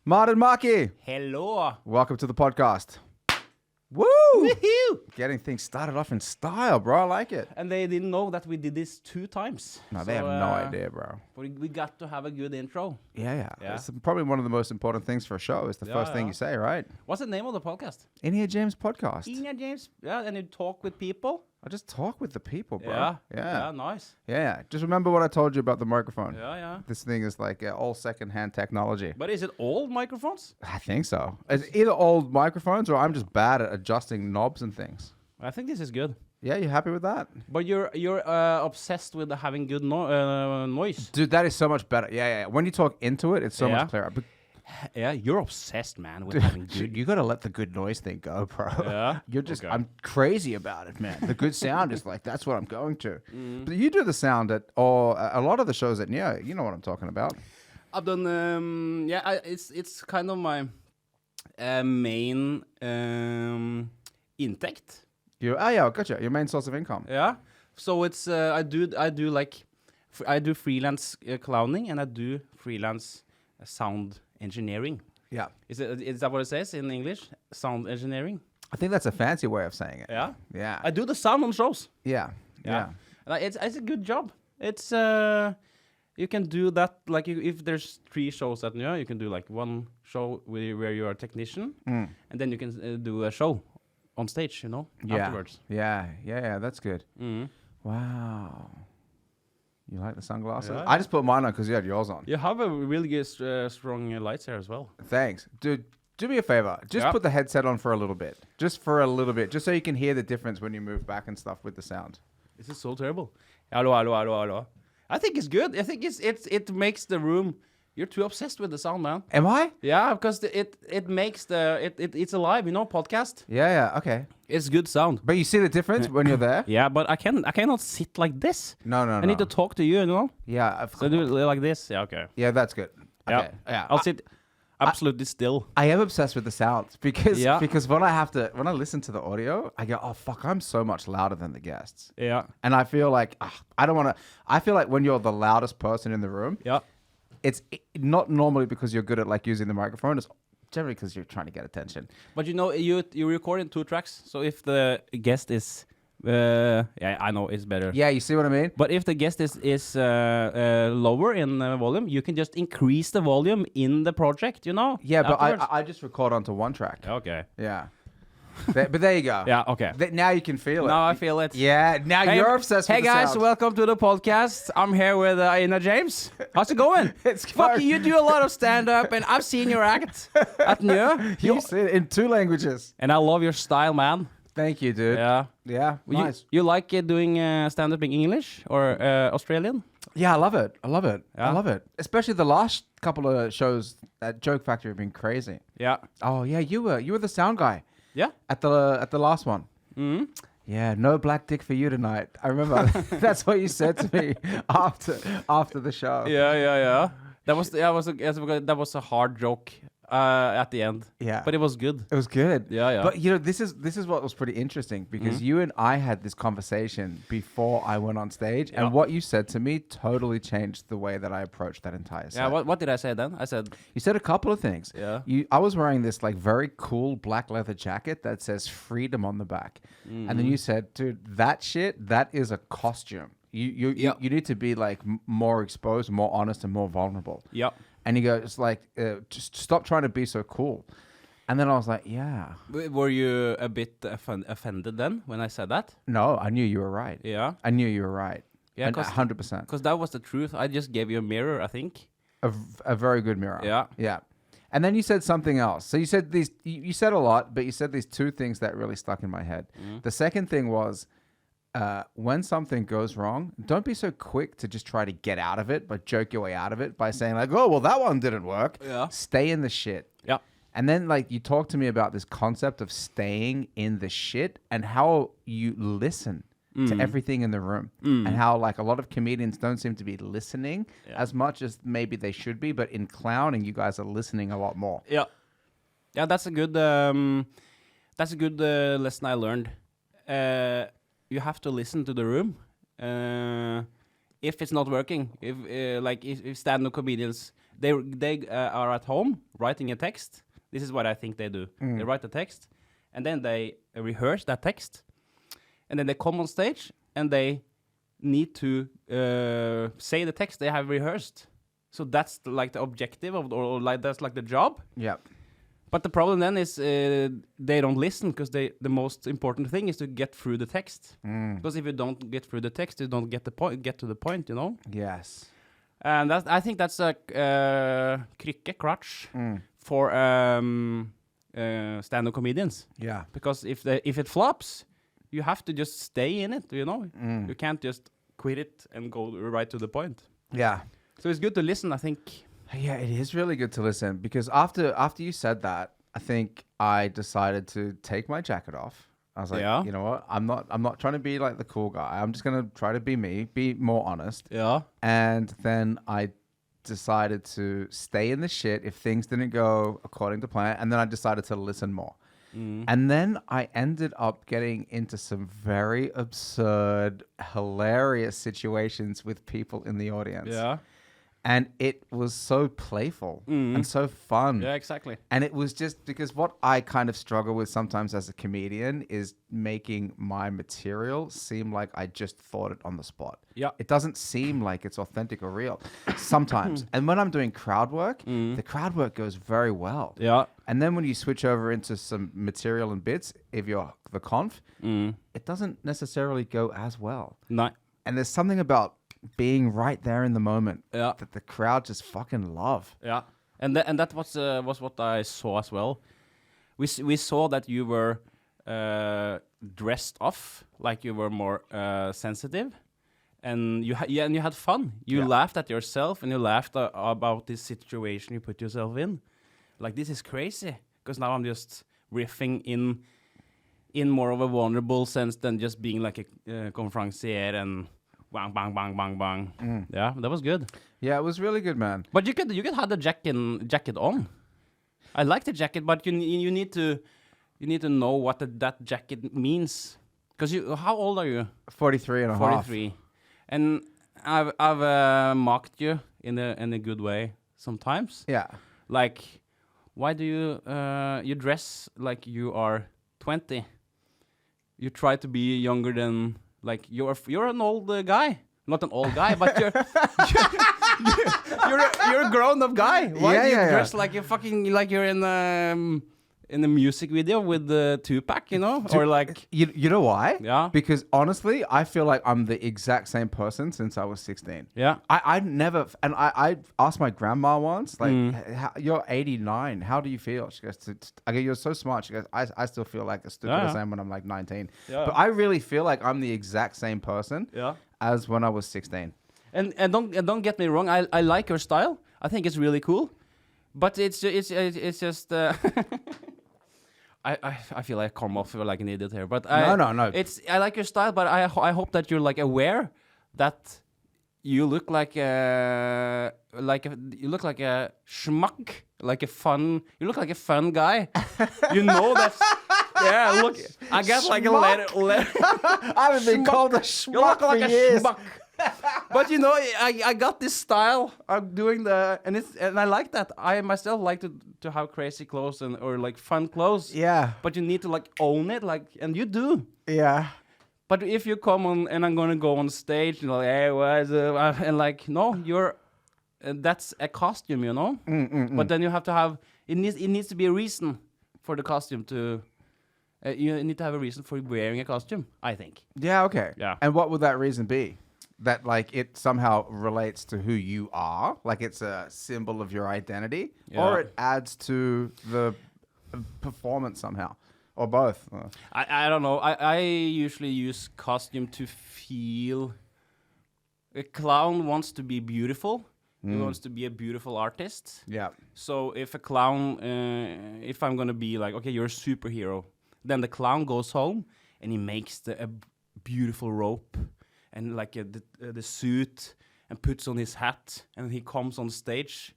Martin Marki, Hello. welcome to the podcast. Woo! Woohoo! Getting things started off in style, bro. I like it. And they didn't know that we did this 2 times. No, they have no idea, bro. We got to have a good intro. Yeah. Yeah. It's probably one of the most important things for a show. It's the first thing you say, right? What's the name of the podcast? Inia James podcast. Inia James. Yeah, and you talk with people. I just talk with the people, bro. Yeah. Yeah. Yeah, nice. Yeah. Just remember what I told you about the microphone. Yeah. This thing is like all second-hand technology. But is it old microphones? I think so. It's either old microphones or I'm just bad at adjusting knobs and things. I think this is good. Yeah, you happy with that? But you're obsessed with having good noise. Dude, that is so much better. Yeah. When you talk into it, it's so much clearer. But Yeah, you're obsessed, man, with having good. you gotta let the good noise thing go, bro. Yeah? You're just, Okay. I'm crazy about it, man. The good sound is like, that's what I'm going to. But you do the sound at, or a lot of the shows at Nieu, you know what I'm talking about. I've done, it's kind of my main intäkt. Gotcha. Your main source of income. Yeah. So it's I do freelance clowning and I do freelance sound engineering. Yeah. Is that what it says in English? Sound engineering. I think that's a fancy way of saying it. Yeah. Yeah. I do the sound on shows. Yeah. And it's a good job. It's you can do that like if there's 3 shows at Nieu, you can do like one show where you are a technician, and then you can do a show on stage, afterwards. Yeah. That's good. Mm. Wow. You like the sunglasses? Yeah. I just put mine on because you had yours on. You have a really good strong lights here as well. Thanks. Dude, do me a favor. Just put the headset on for a little bit. Just so you can hear the difference when you move back and stuff with the sound. This is so terrible. Hello. I think it's good. I think it makes the room. You're too obsessed with the sound, man. Am I? Yeah, because it makes it's alive, podcast. Yeah, okay. It's good sound. But you see the difference when you're there? Yeah, but I cannot sit like this. No. I need to talk to you, Yeah. So do it like this. Yeah, okay. Yeah, that's good. Okay. Yeah. I'll sit absolutely still. I am obsessed with the sounds because when I listen to the audio, I go, oh fuck, I'm so much louder than the guests. Yeah. And I feel like I feel like when you're the loudest person in the room, Yeah. it's not normally because you're good at like using the microphone. It's generally because you're trying to get attention. But you record in 2 tracks, so if the guest is I know it's better. Yeah, you see what I mean? But if the guest is lower in volume, you can just increase the volume in the project, Yeah, but afterwards. I just record onto one track. Okay. Yeah. But there you go. Yeah, okay. Now you can feel it. Now I feel it. Yeah, now you're obsessed with Hey the guys, sound. welcome to the podcast. I'm here with Inia James. How's it going? It's Fuck going. you do a lot of stand-up, and I've seen your act at Nieu. You see it in 2 languages. And I love your style, man. Thank you, dude. Yeah. Yeah, nice. You like doing stand-up in English or Australian? Yeah, I love it. Yeah? I love it. Especially the last couple of shows at Joke Factory have been crazy. Yeah. Oh yeah, you were the sound guy Yeah. at the last one. Mm-hmm. Yeah, no black dick for you tonight. I remember that's what you said to me after the show. Yeah. That was a hard joke at the end. Yeah. But it was good. It was good. Yeah. But this is what was pretty interesting because you and I had this conversation before I went on stage, and what you said to me totally changed the way that I approached that entire set. Yeah. What did I say then? I said, You said a couple of things. Yeah. I was wearing this like very cool black leather jacket that says freedom on the back. And then you said, dude, that is a costume. You need to be like more exposed, more honest, and more vulnerable. yeah. And he goes like, just stop trying to be so cool. And then I was like, yeah. Were you a bit offended then when I said that? No, I knew you were right. Yeah. I knew you were right. Yeah, 100%. Because that was the truth. I just gave you a mirror, I think. A very good mirror. Yeah. Yeah. And then you said something else. So you said these, you said a lot, but you said these 2 things that really stuck in my head. The second thing was, when something goes wrong, don't be so quick to just try to get out of it, but joke your way out of it by saying like, oh, well, that one didn't work. Yeah. Stay in the shit. Yeah. And then like you talk to me about this concept of staying in the shit and how you listen to everything in the room and how like a lot of comedians don't seem to be listening as much as maybe they should be. But in clowning, you guys are listening a lot more. Yeah. Yeah, that's a good lesson I learned. You have to listen to the room. if it's not working, if stand-up comedians they are at home writing a text. This is what I think they do. They write the text, and then they rehearse that text, and then they come on stage and they need to say the text they have rehearsed. So that's like the objective of, or like that's like the job. Yeah. But the problem then is they don't listen, because the most important thing is to get through the text. Because if you don't get through the text, you don't get to the point, you know. Yes. And I think that's a crutch for stand-up comedians. Yeah. Because if it flops, you have to just stay in it, you know. You can't just quit it and go right to the point. Yeah. So it's good to listen, I think. Yeah, it is really good to listen, because after you said that, I think I decided to take my jacket off. I was like, you know what? I'm not trying to be like the cool guy. I'm just gonna try to be me, be more honest. Yeah. And then I decided to stay in the shit if things didn't go according to plan, and then I decided to listen more. And then I ended up getting into some very absurd, hilarious situations with people in the audience. Yeah. And it was so playful and so fun. Yeah, exactly. And it was just because what I kind of struggle with sometimes as a comedian is making my material seem like I just thought it on the spot. Yeah. It doesn't seem like it's authentic or real sometimes. And when I'm doing crowd work, the crowd work goes very well. Yeah. And then when you switch over into some material and bits, if you're the conf, it doesn't necessarily go as well. No. And there's something about being right there in the moment that the crowd just fucking love. Yeah, and that was what I saw as well. We saw that you were dressed off, like you were more sensitive, and you had fun. You laughed at yourself, and you laughed about this situation you put yourself in. Like, this is crazy, because now I'm just riffing in more of a vulnerable sense than just being like a conferencier and bang, bang, bang, bang, bang. Yeah, that was good. Yeah, it was really good, man. But you could have the jacket on. I like the jacket, but you need to know what that jacket means. Because how old are you? 43 and a half. 43. And I've mocked you in a good way sometimes. Yeah. Like, why do you dress like you are 20? You try to be younger than. Like, you're an old guy, not an old guy, but you're a grown-up guy. Why do you dress like you're fucking like you're in a music video with the Tupac, you know, or like you know why? Yeah. Because honestly, I feel like I'm the exact same person since I was 16. Yeah. I never, and I asked my grandma once, like, you're 89. How do you feel? She goes, I go, you're so smart. She goes, I still feel like as stupid as I am when I'm like 19. Yeah. But I really feel like I'm the exact same person as when I was 16. And don't get me wrong. I like your style. I think it's really cool, but it's just. I feel like I come off like an idiot here, but no. I like your style, but I hope that you're like aware that you look like a schmuck, like a fun. You look like a fun guy. You know that. Yeah, look. I got like a letter. I haven't been called a schmuck You look like for a years. schmuck. But you know, I got this style of doing and I like that. I myself like to have crazy clothes or like fun clothes. Yeah. But you need to like own it, like, and you do. Yeah. But if you come on and I'm gonna go on stage and like, hey, what's up? And like, no, that's a costume, you know. But then you have to have it needs to be a reason for the costume to. You need to have a reason for wearing a costume, I think. Yeah. Okay. Yeah. And what would that reason be? That like it somehow relates to who you are, like it's a symbol of your identity, or it adds to the performance somehow, or both. I don't know. I usually use costume to feel. A clown wants to be beautiful. He wants to be a beautiful artist. Yeah. So if a clown, if I'm gonna be like, okay, you're a superhero, then the clown goes home and he makes a beautiful rope. And like the suit, and puts on his hat, and he comes on stage,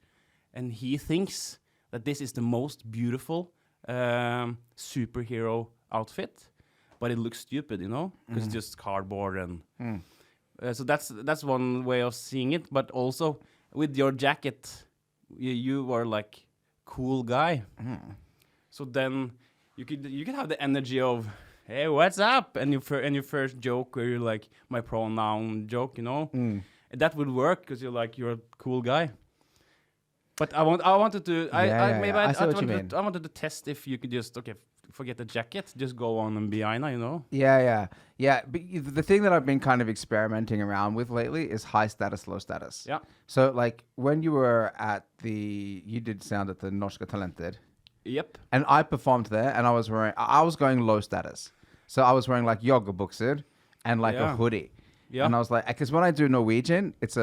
and he thinks that this is the most beautiful superhero outfit, but it looks stupid, you know, because it's just cardboard So that's one way of seeing it. But also with your jacket, you were like cool guy. So then you could have the energy of, hey, what's up? And your first joke where you're like, my pronoun joke, you know, that would work because you're a cool guy. But I wanted to I wanted to test if you could just forget the jacket, just go on and be Inia, you know. Yeah. But the thing that I've been kind of experimenting around with lately is high status, low status. Yeah. So like when you were you did sound at the Norske Talenter. Yep. And I performed there, and I was going low status. So I was wearing like joggebukser and like a hoodie. Yeah. And I was like, because when I do Norwegian, it's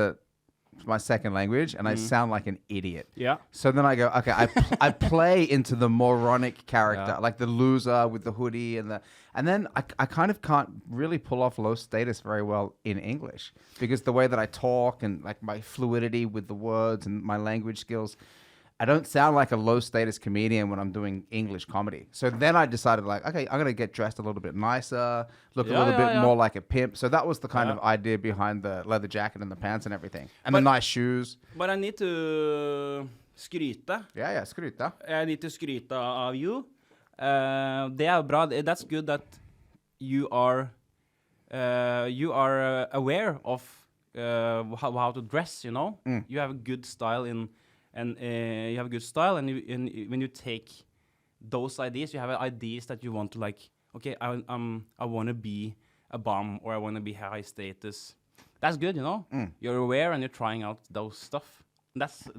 my second language, and I sound like an idiot. Yeah. So then I go, okay, I play into the moronic character, like the loser with the hoodie and then I kind of can't really pull off low status very well in English because the way that I talk and like my fluidity with the words and my language skills, I don't sound like a low status comedian when I'm doing English comedy. So then I decided like, okay, I'm going to get dressed a little bit nicer, look a little bit more like a pimp. So that was the kind of idea behind the leather jacket and the pants and everything. And the nice shoes. But I need to skryte. Yeah, skryte. I need to skryte av you. Det er bra. That's good that you are aware of how to dress, you know? You have a good style and when you take those ideas, you have ideas that you want to like. Okay, I want to be a bomb or I want to be high status. That's good, you know. You're aware and you're trying out those stuff. That's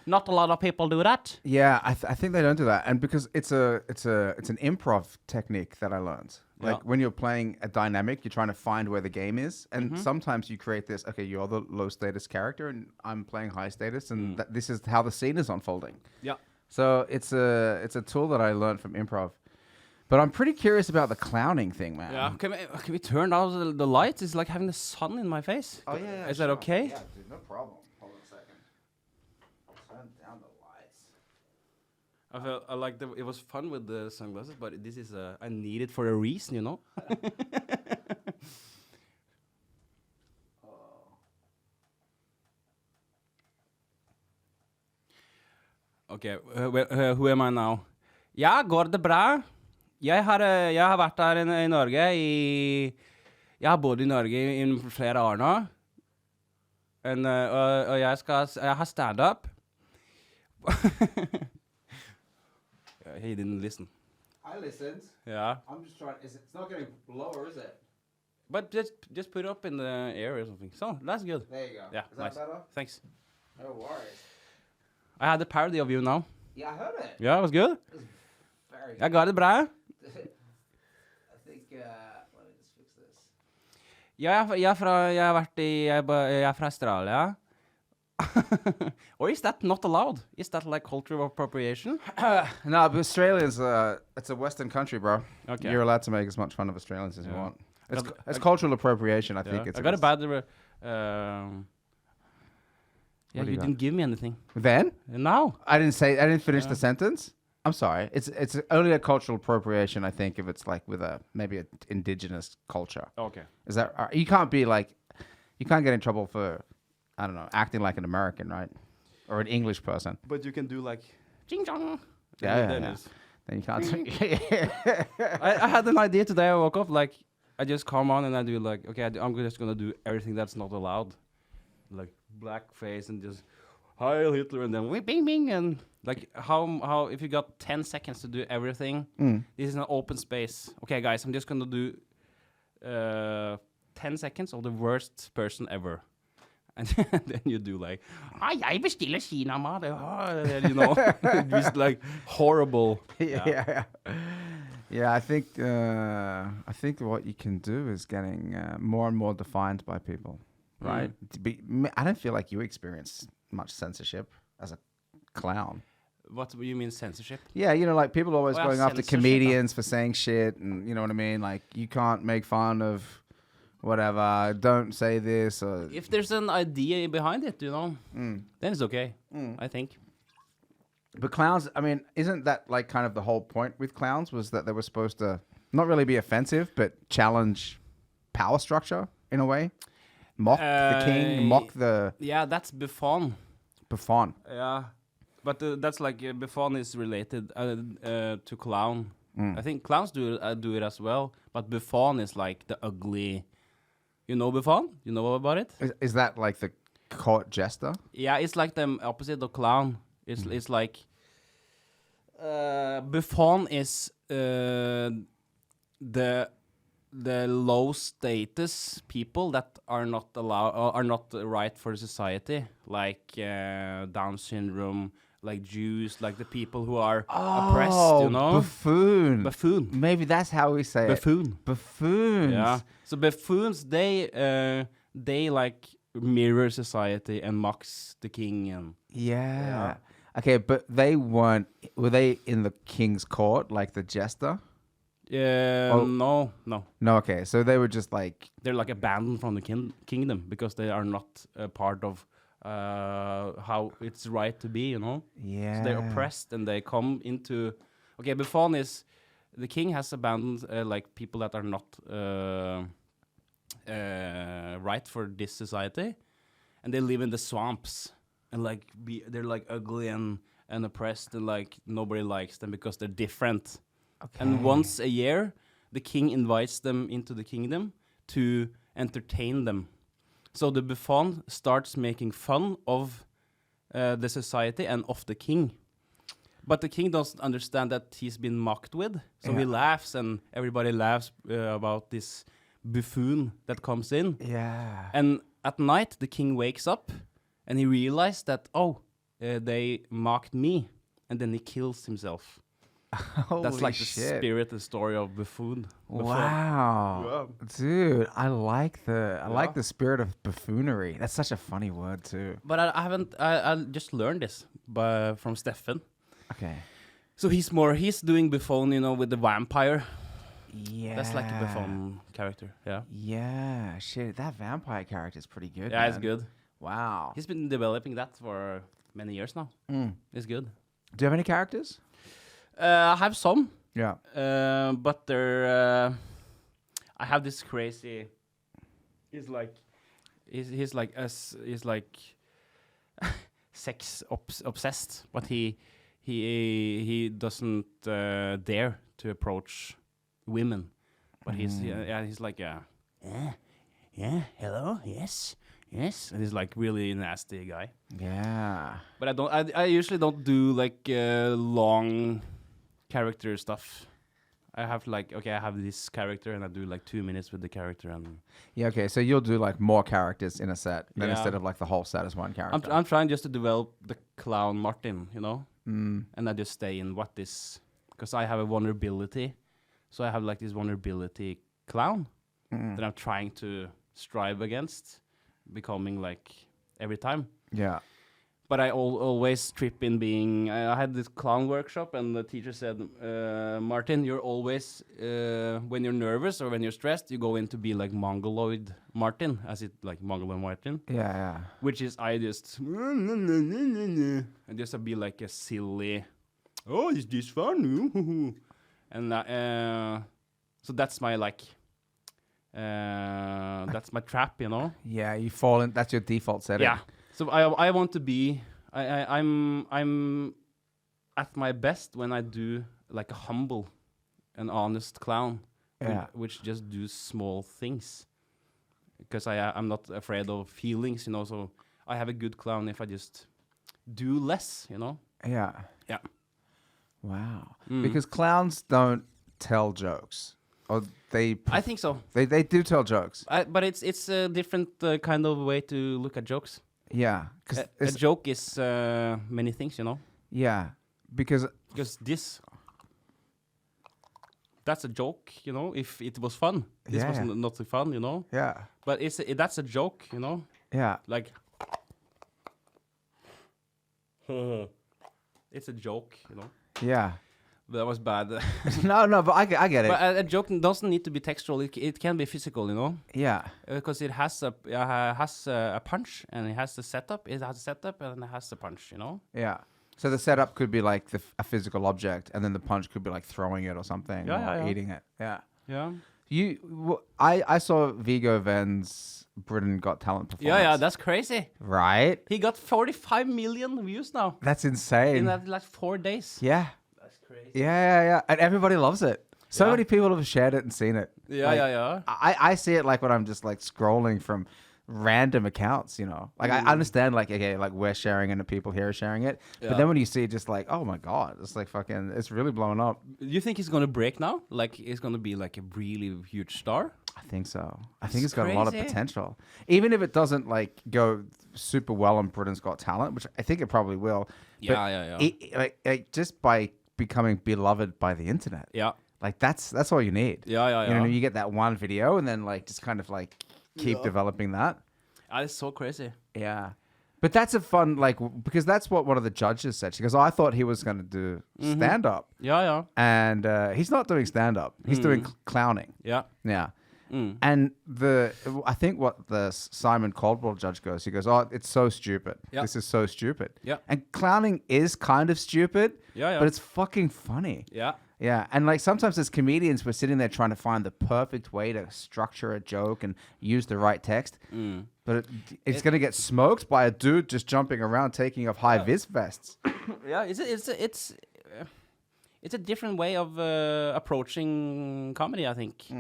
not a lot of people do that. Yeah, I think they don't do that, and because it's an improv technique that I learned. Like when you're playing a dynamic, you're trying to find where the game is, and sometimes you create this. Okay, you're the low status character, and I'm playing high status, and this is how the scene is unfolding. Yeah. So it's a tool that I learned from improv. But I'm pretty curious about the clowning thing, man. Yeah. Can we turn down the lights? It's like having the sun in my face. Oh yeah. Is that okay? Yeah, dude, no problem. Hold on a second. I'll turn down the lights. I like it was fun with the sunglasses, but this is I need it for a reason, you know. Okay, who am I now? Ja, går det bra? Jeg har vært her i Norge jeg har bodd i Norge i flere år nå. Og jeg har stand-up. He didn't listen. I listened. Yeah. I'm just trying. It's not getting lower, is it? But just put it up in the air or something. So, that's good. There you go. Yeah, is that nice. better? Thanks. No worries. I had a parody of you now. Yeah, I heard it. Yeah, it was good. It was very good. Jeg ga det bra. I think, let me just fix this. Ja, jeg er fra Australia. Or is that not allowed? Is that like cultural appropriation? No, but Australia's, it's a Western country, bro. Okay. You're allowed to make as much fun of Australians as you want. It's cultural appropriation, I think. I got a bad... yeah, you didn't give me anything. Then? No. I didn't finish the sentence. I'm sorry. It's only a cultural appropriation, I think, if it's like with maybe an indigenous culture. Okay. Is that you can't be like, you can't get in trouble for, I don't know, acting like an American, right? Or an English person. But you can do like ching chong. Yeah. Then you can't. I had an idea today. I woke up like I just come on and I do like, okay, I'm just gonna do everything that's not allowed, like black face and just Heil Hitler and then bing bing and like how if you got 10 seconds to do everything, this is an open space. Okay, guys, I'm just gonna do 10 seconds of the worst person ever. And then you do like, jeg bestiller kinamat, you know, just like horrible. Yeah. I think what you can do is getting more and more defined by people, right? I don't feel like you experience much censorship as a clown. What do you mean censorship? Yeah, you know, like people are always going after comedians for saying shit, and you know what I mean? Like, you can't make fun of whatever, don't say this. Or if there's an idea behind it, you know, then it's okay, I think. But clowns, I mean, isn't that like kind of the whole point with clowns, was that they were supposed to not really be offensive, but challenge power structure in a way? Mock the king, mock the Yeah, that's Buffon. Buffon. Yeah, but that's like Buffon is related to clown. I think clowns do it as well, but Buffon is like the ugly. You know Buffon? You know about it? Is that like the court jester? Yeah, it's like the opposite of clown. It's like Buffon is the low status people that are not are not right for society, like Down syndrome, like Jews, like the people who are oppressed, you know. Buffoon. Maybe that's how we say Buffoon. it. Buffoons. Yeah. So buffoons, they like mirror society and mocks the king and Yeah. Okay, but were they in the king's court, like the jester? No. No, okay. So they were just like... They're like abandoned from the kingdom because they are not a part of how it's right to be, you know? Yeah. So they're oppressed and they come into... Okay, Buffon is... The king has abandoned like people that are not right for this society. And they live in the swamps. And like they're like ugly and oppressed and like nobody likes them because they're different. Okay. And once a year, the king invites them into the kingdom to entertain them. So the Buffon starts making fun of the society and of the king. But the king doesn't understand that he's been mocked with. So he laughs and everybody laughs about this buffoon that comes in. Yeah. And at night, the king wakes up and he realized that, they mocked me. And then he kills himself. That's like the spirit and story of Buffoon. Wow. Yeah. Dude, I like the spirit of buffoonery. That's such a funny word too. But I just learned this from Steffen. Okay. So he's doing Buffon, you know, with the vampire. Yeah. That's like a Buffon character. Yeah. Yeah. Shit, that vampire character is pretty good. Yeah, man. it's good. Wow. He's been developing that for many years now. It's good. Do you have any characters? I have some. Yeah. But they're... I have this crazy... He's like sex obsessed, but he doesn't dare to approach women. But he's like hello, yes, and he's like really nasty guy. Yeah. But I usually don't do like long character stuff. I have like, I have this character and I do like 2 minutes with the character and... Yeah, okay, so you'll do like more characters in a set than instead of like the whole set as one character. I'm trying just to develop the clown Martin, you know? And I just stay in what this... Because I have a vulnerability. So I have like this vulnerability clown that I'm trying to strive against, becoming like every time. Yeah. But I always trip in being... I had this clown workshop and the teacher said, Martin, you're always... when you're nervous or when you're stressed, you go in to be like Mongoloid Martin, as it like Mongoloid Martin. Yeah. Which is I just... And just be like a silly... Oh, is this fun? And so that's my like... that's my trap, you know? Yeah, you fall in... That's your default setting. Yeah. So I want to be I'm at my best when I do like a humble and honest clown, which just do small things, because I'm not afraid of feelings, you know. So I have a good clown if I just do less, you know. Yeah. Wow. Because clowns don't tell jokes. Or I think so. They do tell jokes. But it's a different kind of way to look at jokes. Yeah, because a joke is many things, you know. Yeah, because that's a joke, you know. If it was fun, this was not so fun, you know. Yeah, but that's a joke, you know. Yeah, like it's a joke, you know. Yeah. That was bad. No, but I get it. But a joke doesn't need to be textual. It can be physical, you know. Yeah. Because it has a punch and it has the setup. It has a setup and it has the punch, you know. Yeah. So the setup could be like a physical object, and then the punch could be like throwing it or something, or eating it. Yeah. Yeah. I saw Viggo Venn's Britain Got Talent performance. Yeah, that's crazy. Right? He got 45 million views now That's insane. in that like 4 days. Yeah. That's crazy. Yeah. And everybody loves it. So many people have shared it and seen it. Yeah. I see it like when I'm just like scrolling from random accounts, you know. Like I understand like, okay, like we're sharing it and people here are sharing it. But then when you see it just like, oh my God, it's like fucking, it's really blowing up. You think he's going to break now? Like he's going to be like a really huge star? I think so. I think it's got a lot of potential. Even if it doesn't like go super well on Britain's Got Talent, which I think it probably will. Yeah. Like just by becoming beloved by the internet. Yeah. Like that's all you need. Yeah. You know, you get that one video and then like just kind of like keep developing that. That's so crazy. Yeah. But that's a fun, like, because that's what one of the judges said. She goes, I thought he was going to do stand-up. Yeah. And he's not doing stand-up. He's doing clowning. Yeah. Yeah. And I think what the Simon Caldwell judge goes, he goes, oh, it's so stupid. Yeah. This is so stupid. Yeah. And clowning is kind of stupid. Yeah. But it's fucking funny. Yeah. Yeah, and like sometimes as comedians, we're sitting there trying to find the perfect way to structure a joke and use the right text, but it's going to get smoked by a dude just jumping around taking off high vis vests. Yeah, it's a different way of approaching comedy, I think.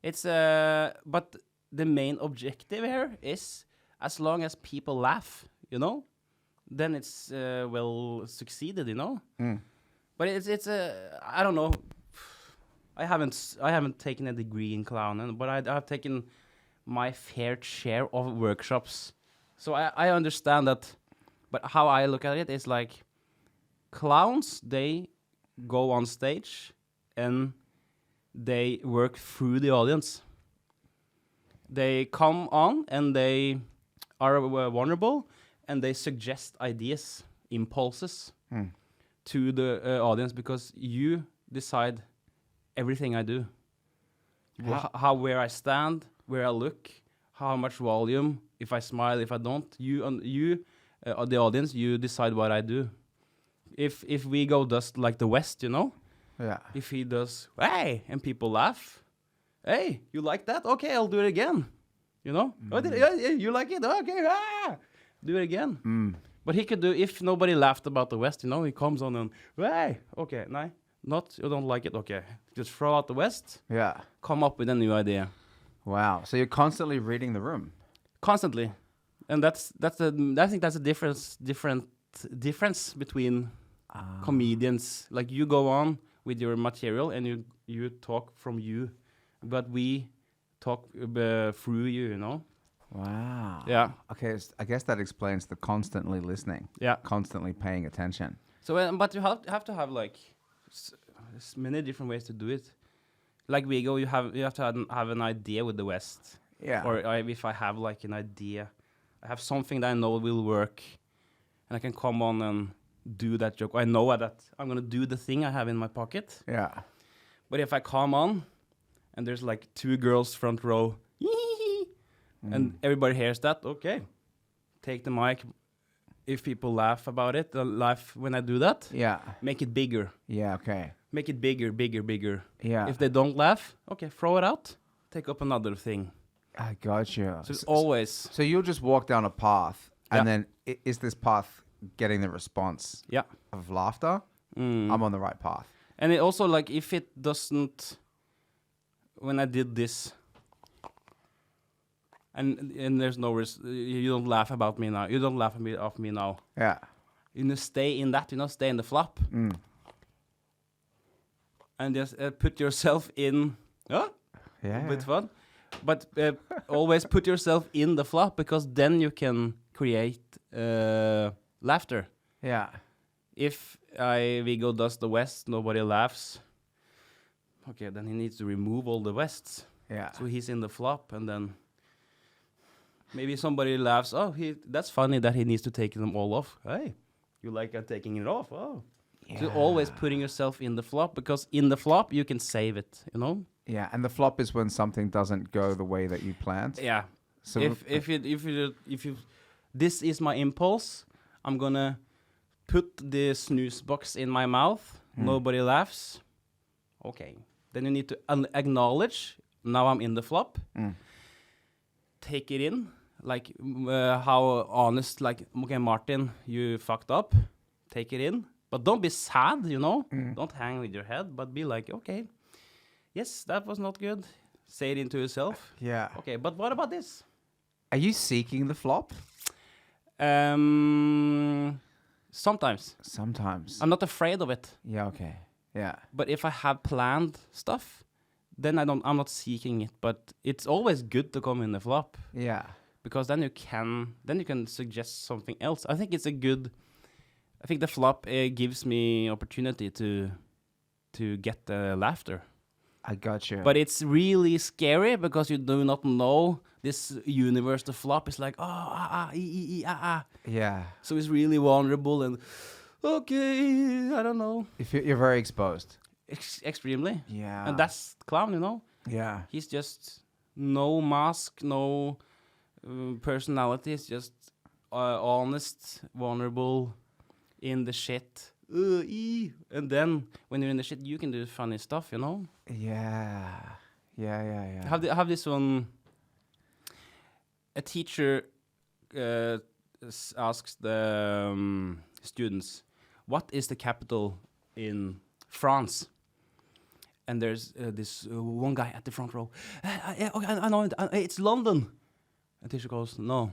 It's but the main objective here is as long as people laugh, you know, then it's well succeeded, you know. But it's I don't know. I haven't taken a degree in clowning, but I've taken my fair share of workshops. So I understand that. But how I look at it is like clowns, they go on stage and they work through the audience. They come on and they are vulnerable and they suggest ideas, impulses. To the audience because you decide everything I do. Where I stand, where I look, how much volume, if I smile, if I don't. You, the audience, you decide what I do. If we go just like the West, you know. Yeah. If he does, hey, and people laugh. Hey, you like that? Okay, I'll do it again. You know. Oh, you like it? Okay, do it again. But he could do, if nobody laughed about the West, you know, he comes on and, hey, okay, no, not, you don't like it, okay. Just throw out the West. Yeah. Come up with a new idea. Wow. So you're constantly reading the room. Constantly. And I think that's a difference between comedians. Like you go on with your material and you talk from you, but we talk through you, you know. Wow. Yeah. Okay, I guess that explains the constantly listening. Yeah. Constantly paying attention. So, but you have to have like many different ways to do it. Like Viggo, you have to have an idea with the West. Yeah. Or if I have like an idea, I have something that I know will work, and I can come on and do that joke. I know that I'm gonna do the thing I have in my pocket. Yeah. But if I come on, and there's like 2 girls front row. And everybody hears that, okay. Take the mic. If people laugh about it, laugh when I do that. Yeah. Make it bigger. Yeah, okay. Make it bigger. Yeah. If they don't laugh, okay, throw it out. Take up another thing. I got you. So it's always. So you'll just walk down a path, and then is this path getting the response of laughter? I'm on the right path. And it also, like, if it doesn't, when I did this, and there's no you don't laugh about me now. You don't laugh off me now. Yeah. You know, stay in that. You know, stay in the flop. And just put yourself in. Yeah. With fun, but always put yourself in the flop because then you can create laughter. Yeah. If Viggo does the West, nobody laughs. Okay, then he needs to remove all the Wests. Yeah. So he's in the flop, and then. Maybe somebody laughs. Oh, that's funny that he needs to take them all off. Hey, you like taking it off? Oh, so always putting yourself in the flop because in the flop you can save it. You know. Yeah, and the flop is when something doesn't go the way that you planned. Yeah. So if you, this is my impulse. I'm gonna put the snooze box in my mouth. Nobody laughs. Okay. Then you need to acknowledge. now I'm in the flop. Take it in, like how honest, like, okay, Martin, you fucked up. Take it in, but don't be sad, you know. Don't hang with your head, but be like, okay, yes, that was not good. Say it into yourself. Yeah. Okay, but what about this? Are you seeking the flop? Sometimes. Sometimes. I'm not afraid of it. Yeah. Okay. Yeah. But if I have planned stuff, then I'm not seeking it. But it's always good to come in the flop, Yeah. because then you can suggest something else. I think the flop gives me opportunity to get the laughter. I got you. But it's really scary because you do not know this universe. The flop is like, yeah. So it's really vulnerable and, okay, I don't know. You're very exposed. Extremely. Yeah. And that's clown, you know? Yeah. He's just no mask, no personality. It's just honest, vulnerable, in the shit. And then when you're in the shit, you can do funny stuff, you know? Yeah. Yeah. I have this one. A teacher asks the students, what is the capital in France? And there's this one guy at the front row. Yeah, okay, I know it. It's London. And teacher goes, no.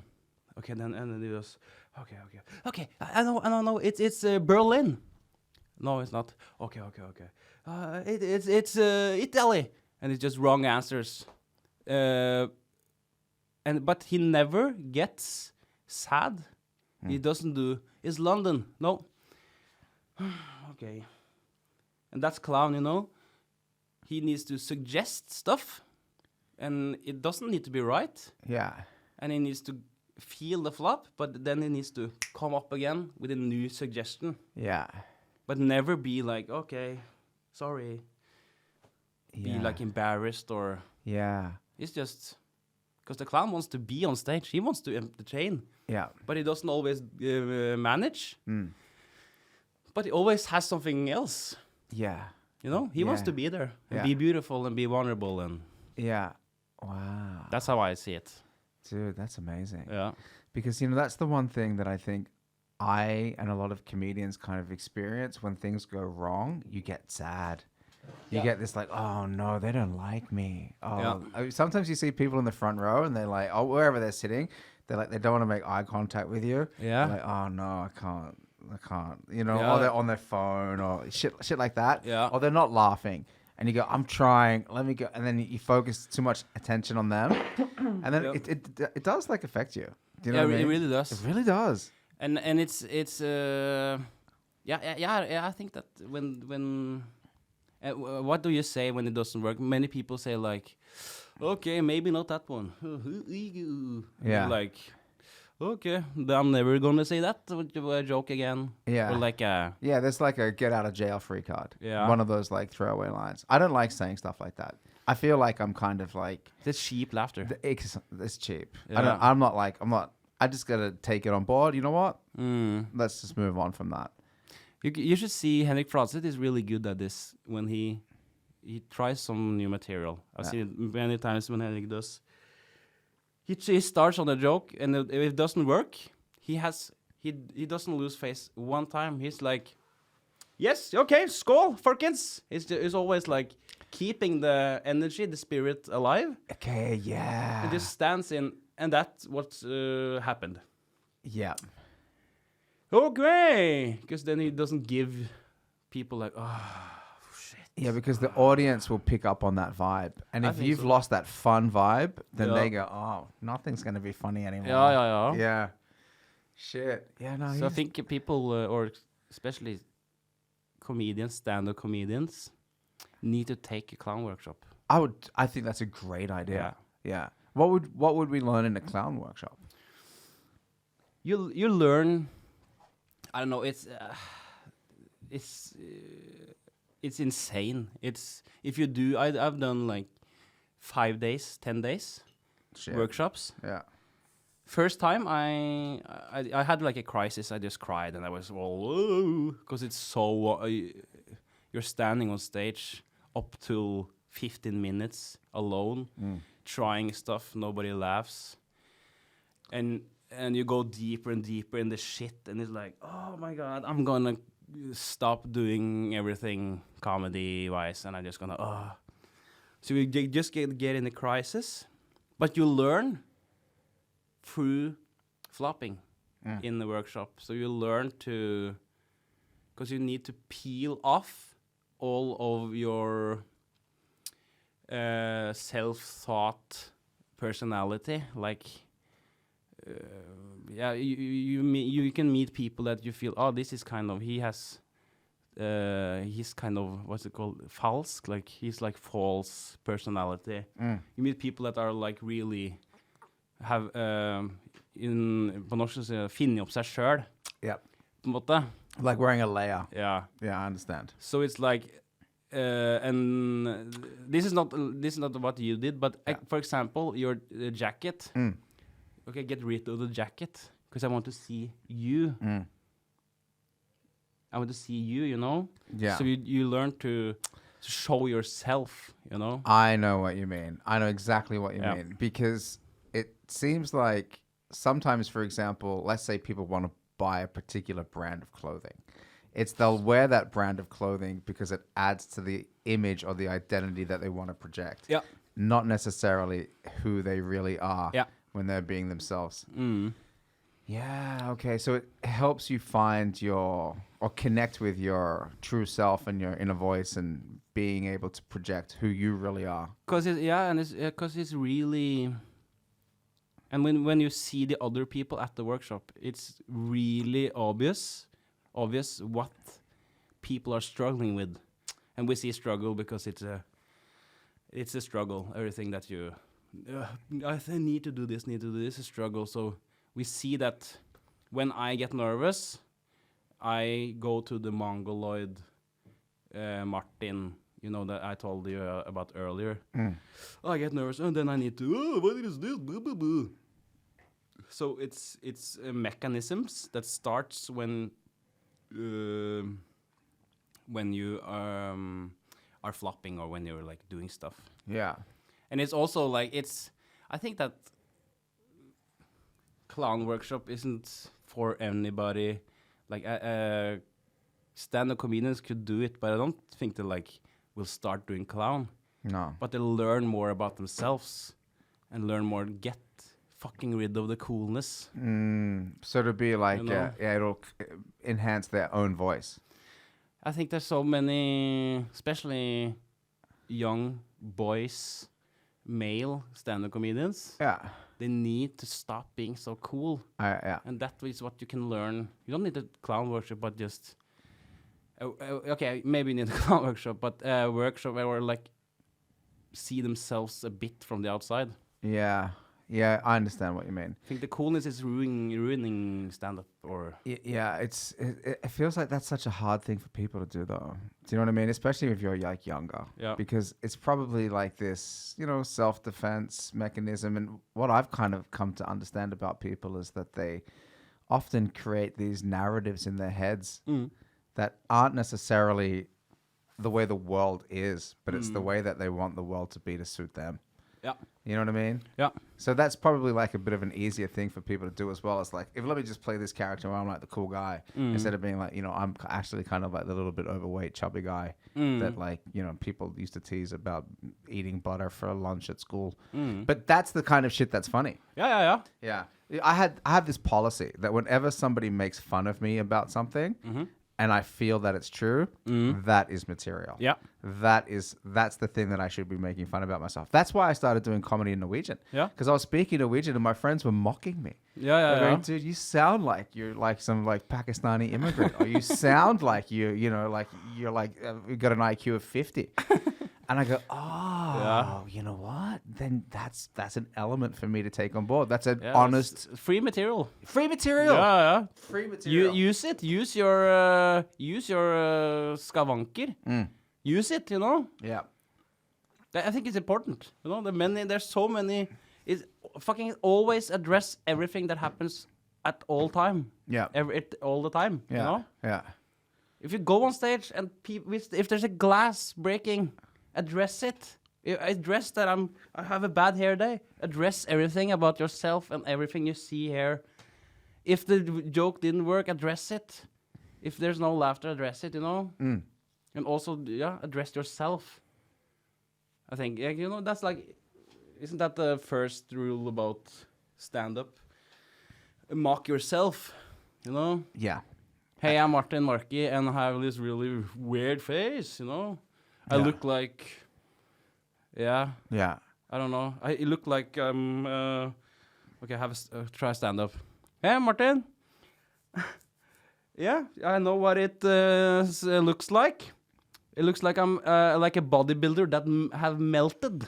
Okay, then and then he goes, okay. I know. It's Berlin. No, it's not. Okay. It's Italy. And it's just wrong answers. But he never gets sad. He doesn't do. It's London. No. Okay. And that's clown, you know. He needs to suggest stuff, and it doesn't need to be right. Yeah. And he needs to feel the flop, but then he needs to come up again with a new suggestion. Yeah. But never be like, okay, sorry. Yeah. Be like embarrassed or... Yeah. It's just... Because the clown wants to be on stage. He wants to entertain. Yeah. But he doesn't always manage. But he always has something else. Yeah. You know? He wants to be there. And be beautiful and be vulnerable. And Yeah. Wow. that's how I see it. Dude, that's amazing. Yeah. Because, you know, that's the one thing that I think I and a lot of comedians kind of experience. When things go wrong, you get sad. You get this like, oh no, they don't like me. Oh, sometimes you see people in the front row and they're like, oh, wherever they're sitting, they're like, they don't want to make eye contact with you. Yeah. They're like, oh no, I can't. You know, or they're on their phone or shit like that. Yeah. Or they're not laughing. And you go, I'm trying, let me go. And then you focus too much attention on them. And then it does like affect you. Do you know what I mean? It really does. It really does. And it's I think that when what do you say when it doesn't work? Many people say like, okay, maybe not that one. Yeah. Like, okay, I'm never gonna say that joke again. Yeah. Or like Yeah, there's like a get out of jail free card. Yeah. One of those like throwaway lines. I don't like saying stuff like that. I feel like I'm kind of like it's cheap laughter. It's cheap. Yeah. I just gotta take it on board. You know what? Let's just move on from that. You should see Henrik Fladseth is really good at this when he tries some new material. I've seen it many times when Henrik does. He starts on a joke, and if it doesn't work, he doesn't lose face one time. He's like, yes, okay, skål, folkens. It's always like keeping the energy, the spirit alive. Okay, yeah. It just stands in, and that's what happened. Yeah. Okay, because then he doesn't give people like, oh, shit. Yeah, because the audience will pick up on that vibe. And if you've lost that fun vibe, then they go, oh, nothing's going to be funny anymore. Yeah. Yeah. Shit. Yeah, no. So I think people, or especially comedians, stand-up comedians, need to take a clown workshop. I think that's a great idea. Yeah. What would we learn in a clown workshop? You learn, I don't know, it's insane. It's if you do, I've done like 5 days, 10 days workshops. Yeah. First time I had like a crisis. I just cried and I was all because it's so you're standing on stage up till 15 minutes alone, trying stuff, nobody laughs. And you go deeper and deeper in the shit, and it's like, oh my God, I'm gonna stop doing everything comedy-wise, and I'm just gonna, So you just get in a crisis, but you learn through flopping in the workshop. So you learn to, because you need to peel off all of your self-thought personality, like you can meet people that you feel, oh, this is kind of, he's kind of, what's it called, false, like he's like false personality. You meet people that are like really have på norsk finne opp seg selv, på en måte. Like wearing a layer. Yeah, I understand. so it's like and this is not what you did, but for example, your jacket. Okay, get rid of the jacket because I want to see you. I want to see you, you know? Yeah. So you learn to show yourself, you know? I know what you mean. I know exactly what you mean. Because it seems like sometimes, for example, let's say people want to buy a particular brand of clothing. They'll wear that brand of clothing because it adds to the image or the identity that they want to project. Yeah. Not necessarily who they really are when they're being themselves. Yeah, okay. So it helps you find or connect with your true self and your inner voice and being able to project who you really are. Because it's really, and when you see the other people at the workshop, it's really obvious what people are struggling with, and we see struggle because it's a struggle. Everything that you, I need to do this, is a struggle. So we see that when I get nervous, I go to the mongoloid Martin, you know, that I told you about earlier. I get nervous, and then I need to, what is this? Boo, boo, boo. So it's mechanisms that starts when you are flopping or when you're like doing stuff. Yeah. And it's also like, I think that clown workshop isn't for anybody. Like stand-up comedians could do it, but I don't think they like will start doing clown. No. But they'll learn more about themselves and learn more, get fucking rid of the coolness. So to be like, You know? it'll enhance their own voice. I think there's so many, especially young boys, male stand-up comedians. Yeah. They need to stop being so cool. Yeah. And that is what you can learn. You don't need a clown workshop, but just... okay, maybe you need a clown workshop, but a workshop where like see themselves a bit from the outside. Yeah. Yeah, I understand what you mean. I think the coolness is ruining stand-up, or... Yeah, it feels like that's such a hard thing for people to do, though. Do you know what I mean? Especially if you're like younger. Yeah. Because it's probably like this, you know, self-defense mechanism. And what I've kind of come to understand about people is that they often create these narratives in their heads that aren't necessarily the way the world is, but it's the way that they want the world to be to suit them. Yeah. You know what I mean? Yeah. So that's probably like a bit of an easier thing for people to do as well. It's like, let me just play this character where I'm like the cool guy instead of being like, you know, I'm actually kind of like the little bit overweight, chubby guy that like, you know, people used to tease about eating butter for lunch at school. But that's the kind of shit that's funny. Yeah. Yeah. I have this policy that whenever somebody makes fun of me about something and I feel that it's true, that is material. Yeah. That's the thing that I should be making fun about myself. That's why I started doing comedy in Norwegian. Yeah. Because I was speaking Norwegian and my friends were mocking me. Yeah. Going, dude, you sound like you're like some like Pakistani immigrant, or you sound like you know, like you're like you got an IQ of 50. And I go, you know what? Then that's an element for me to take on board. That's an honest free material. Free material. Yeah. Free material. Use it. Use your skavanker. Use it. You know. Yeah. I think it's important. You know, there's so many. It's fucking always address everything that happens at all time. Yeah. All the time. Yeah. You know. Yeah. If you go on stage and if there's a glass breaking, address it. Address that I have a bad hair day. Address everything about yourself and everything you see here. If the joke didn't work, address it. If there's no laughter, address it, you know? Mm. And also, address yourself. I think, that's like, isn't that the first rule about stand-up? Mock yourself, you know? Yeah. Hey, I'm Marki, and I have this really weird face, you know? I look like, Yeah. I don't know. I look like, okay, try stand-up. Hey, Martin. Yeah, I know what it looks like. It looks like I'm like a bodybuilder that have melted.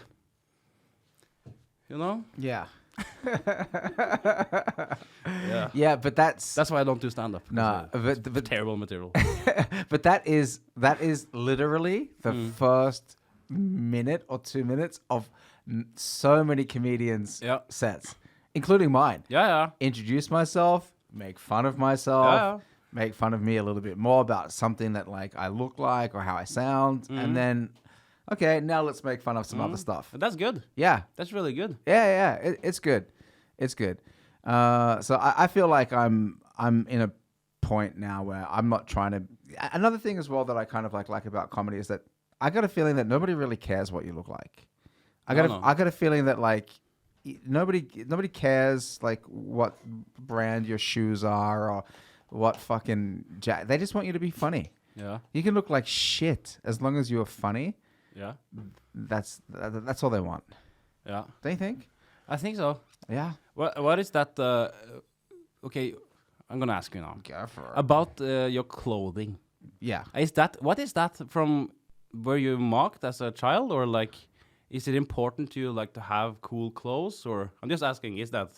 You know? Yeah. Yeah. Yeah, but that's why I don't do stand-up. no, but Terrible material. but that is literally the first minute or 2 minutes of so many comedians' sets, including mine. Yeah. Introduce myself, make fun of myself, Yeah. make fun of me a little bit more about something that like I look like or how I sound, and then okay, now let's make fun of some other stuff. That's good. Yeah, That's really good. yeah. It's good. It's good. So I feel like I'm in a point now where I'm not trying to. Another thing as well that I kind of like about comedy is that I got a feeling that nobody really cares what you look like. I got a feeling that like nobody cares like what brand your shoes are or what fucking they just want you to be funny. Yeah. You can look like shit as long as you're funny. Yeah. That's all they want. Yeah. Don't you think? I think so. Yeah. What is that? Okay, I'm gonna ask you now Go for it. about your clothing. Yeah. What is that from? Were you mocked as a child, or like, is it important to you like to have cool clothes? Or I'm just asking, is that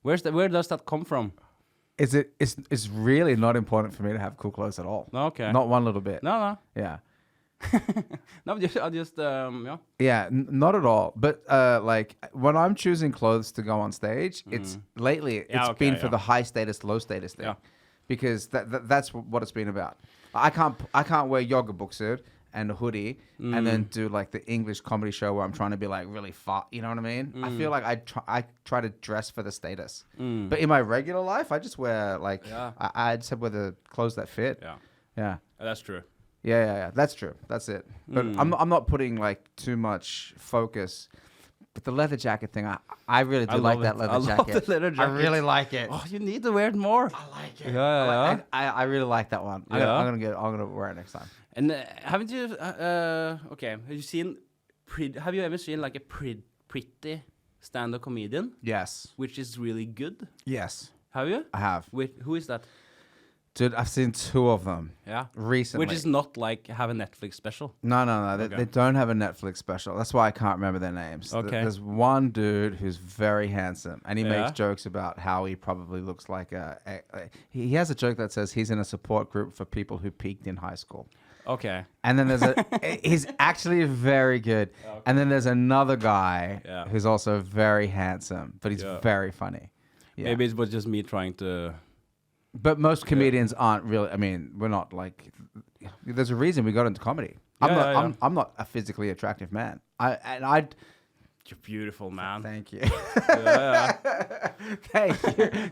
where does that come from? It's really not important for me to have cool clothes at all. No, okay. Not one little bit. No. Yeah. No, I just yeah. Yeah, not at all. But like when I'm choosing clothes to go on stage, it's lately it's been for the high status, low status thing, because that's what it's been about. I can't wear yoga boxer and a hoodie and then do like the English comedy show where I'm trying to be like really far. You know what I mean? I feel like I try to dress for the status. But in my regular life, I just wear like I just wear the clothes that fit. Yeah. That's true. Yeah. That's true. That's it. But I'm not putting like too much focus. But the leather jacket thing, I really do like that leather jacket. Love the leather jacket. I really like it. Oh, you need to wear it more. I like it. Yeah. I really like that one. I'm gonna wear it next time. And haven't you? Okay, have you ever seen like a pretty stand-up comedian? Yes. Which is really good. Yes. Have you? I have. Who is that? Dude, I've seen 2 of them. Yeah. Recently. Which is not like have a Netflix special. No. They don't have a Netflix special. That's why I can't remember their names. Okay. There's one dude who's very handsome, and he makes jokes about how he probably looks like he has a joke that says he's in a support group for people who peaked in high school. Okay. And then he's actually very good. Okay. And then there's another guy who's also very handsome, but he's very funny. Yeah. Maybe it was just me trying to... But most comedians aren't really. I mean, we're not like. There's a reason we got into comedy. I'm not a physically attractive man. You're beautiful, man. Thank you.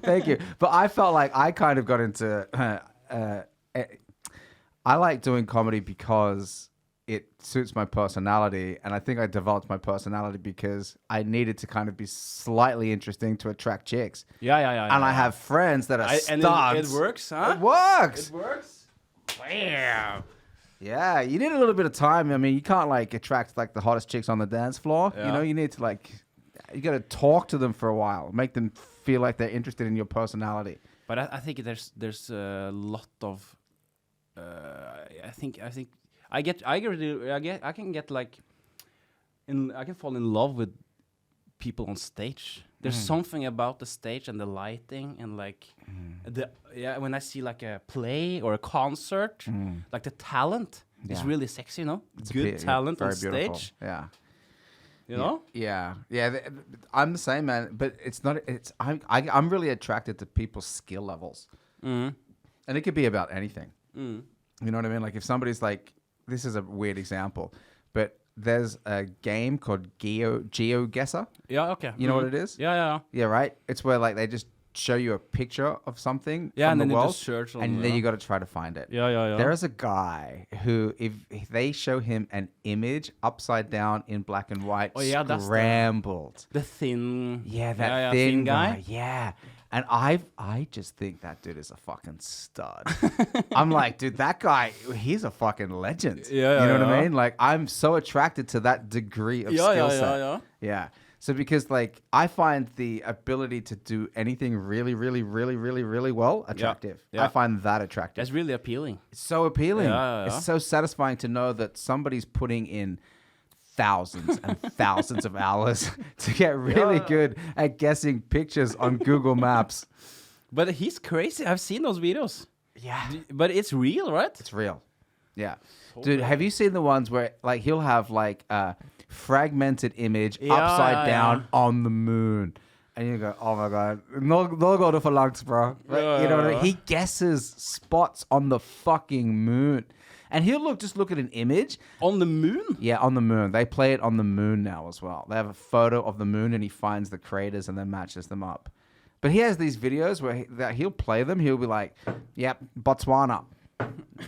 Thank you. But I felt like I kind of got into. I like doing comedy because it suits my personality, and I think I developed my personality because I needed to kind of be slightly interesting to attract chicks. Yeah. And I have friends that are studs. And it works, huh? It works. It works. Bam. Yeah, you need a little bit of time. I mean, you can't like attract like the hottest chicks on the dance floor. Yeah. You know, you need to like, you got to talk to them for a while, make them feel like they're interested in your personality. But I think there's a lot of. I think. I can get like, I can fall in love with people on stage. There's something about the stage and the lighting and like when I see like a play or a concert, like the talent is really sexy, you know? It's good talent on stage. Yeah. You know? Yeah. I'm the same, man. But it's not. I'm really attracted to people's skill levels, and it could be about anything. You know what I mean? Like if somebody's like. This is a weird example, but there's a game called GeoGuessr. Yeah, okay. You know what it is? Yeah. Yeah, right. It's where like they just show you a picture of something Yeah, from and then the you world, just search on and then you got to try to find it. Yeah. There is a guy who, if they show him an image upside down in black and white, that's scrambled. the thin. Yeah, that thin guy. guy. Yeah. And I just think that dude is a fucking stud. I'm like, dude, that guy, he's a fucking legend. Yeah, you know what I yeah. mean? Like, I'm so attracted to that degree of skill set. Yeah. So because like I find the ability to do anything really, really, really, really, really well attractive. Yeah. I find that attractive. That's really appealing. It's so appealing. Yeah. It's so satisfying to know that somebody's putting in thousands and thousands of hours to get really good at guessing pictures on Google Maps. But he's crazy. I've seen those videos. Yeah. But it's real, right? It's real. Yeah. Dude, have you seen the ones where like he'll have like a fragmented image upside down on the moon? And you go, oh my God, no go to for langt, bro. Like, you know what I mean? He guesses spots on the fucking moon. And he'll just look at an image. On the moon? Yeah, on the moon. They play it on the moon now as well. They have a photo of the moon and he finds the craters and then matches them up. But he has these videos where he'll play them. He'll be like, yep, Botswana.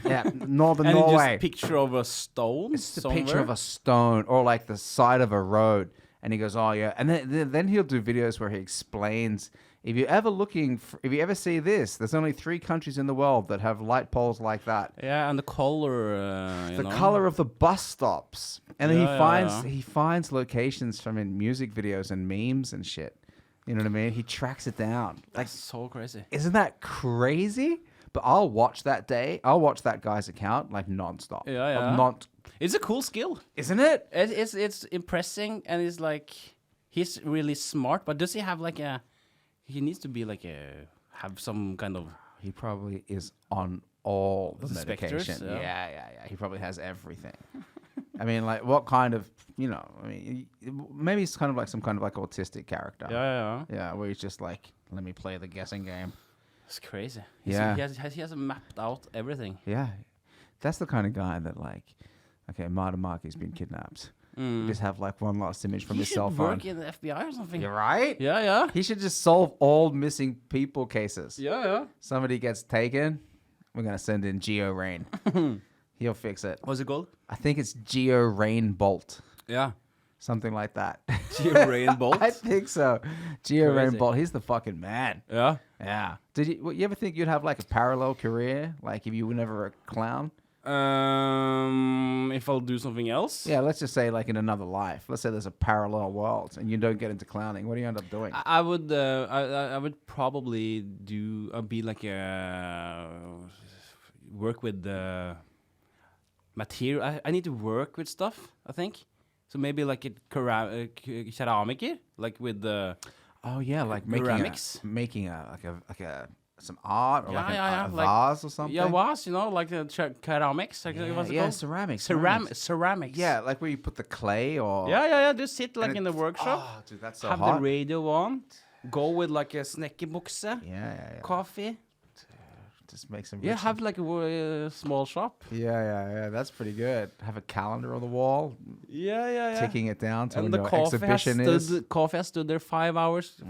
Yeah, Northern and Norway. Just picture of a stone. It's a picture of a stone or like the side of a road. And he goes, oh yeah. And then he'll do videos where he explains, if you ever see this, there's only 3 countries in the world that have light poles like that. Yeah, and the color, the color of the bus stops. And then he finds locations from in music videos and memes and shit. You know what I mean? He tracks it down. Like, so crazy. Isn't that crazy? But I'll watch that guy's account like nonstop. Yeah. It's a cool skill, isn't it? It's impressing, and it's like he's really smart. But does he have like a? He needs to be like have some kind of. He probably is on all the specters, medication. Yeah. He probably has everything. I mean, like what kind of, maybe it's kind of like some kind of like autistic character. Yeah, where he's just like, let me play the guessing game. It's crazy. He has mapped out everything. Yeah, that's the kind of guy that like, okay, Marki's been kidnapped. Just have like one last image from his cell phone. He should work in the FBI or something. You're right. Yeah. He should just solve all missing people cases. Yeah. Somebody gets taken, we're gonna send in Geo Rain. He'll fix it. What's it called? I think it's Geo Rain Bolt. Yeah. Something like that. Geo Rain Bolt? I think so. Geo Rain Bolt. He's the fucking man. Yeah. Yeah. Did you ever think you'd have like a parallel career? Like if you were never a clown? If I'll do something else? Yeah, let's just say like in another life. Let's say there's a parallel world and you don't get into clowning. What do you end up doing? I would probably be like work with the material. I need to work with stuff, I think. So maybe like a keramiker, like with the oh yeah, like ceramics, making a some art or a like, vase or something. Yeah, vase, like the ceramics. Like, what's it called? Ceramics. Yeah, like where you put the clay or yeah. Just sit like in the workshop. Oh, dude, that's so have hot. the radio on. Go with like a snekkerbukse. Yeah. Coffee. Just make some. Have like a small shop. Yeah. That's pretty good. Have a calendar on the wall. Yeah. Ticking it down to and when the your coffee exhibition is. The coffee has stood there 5 hours.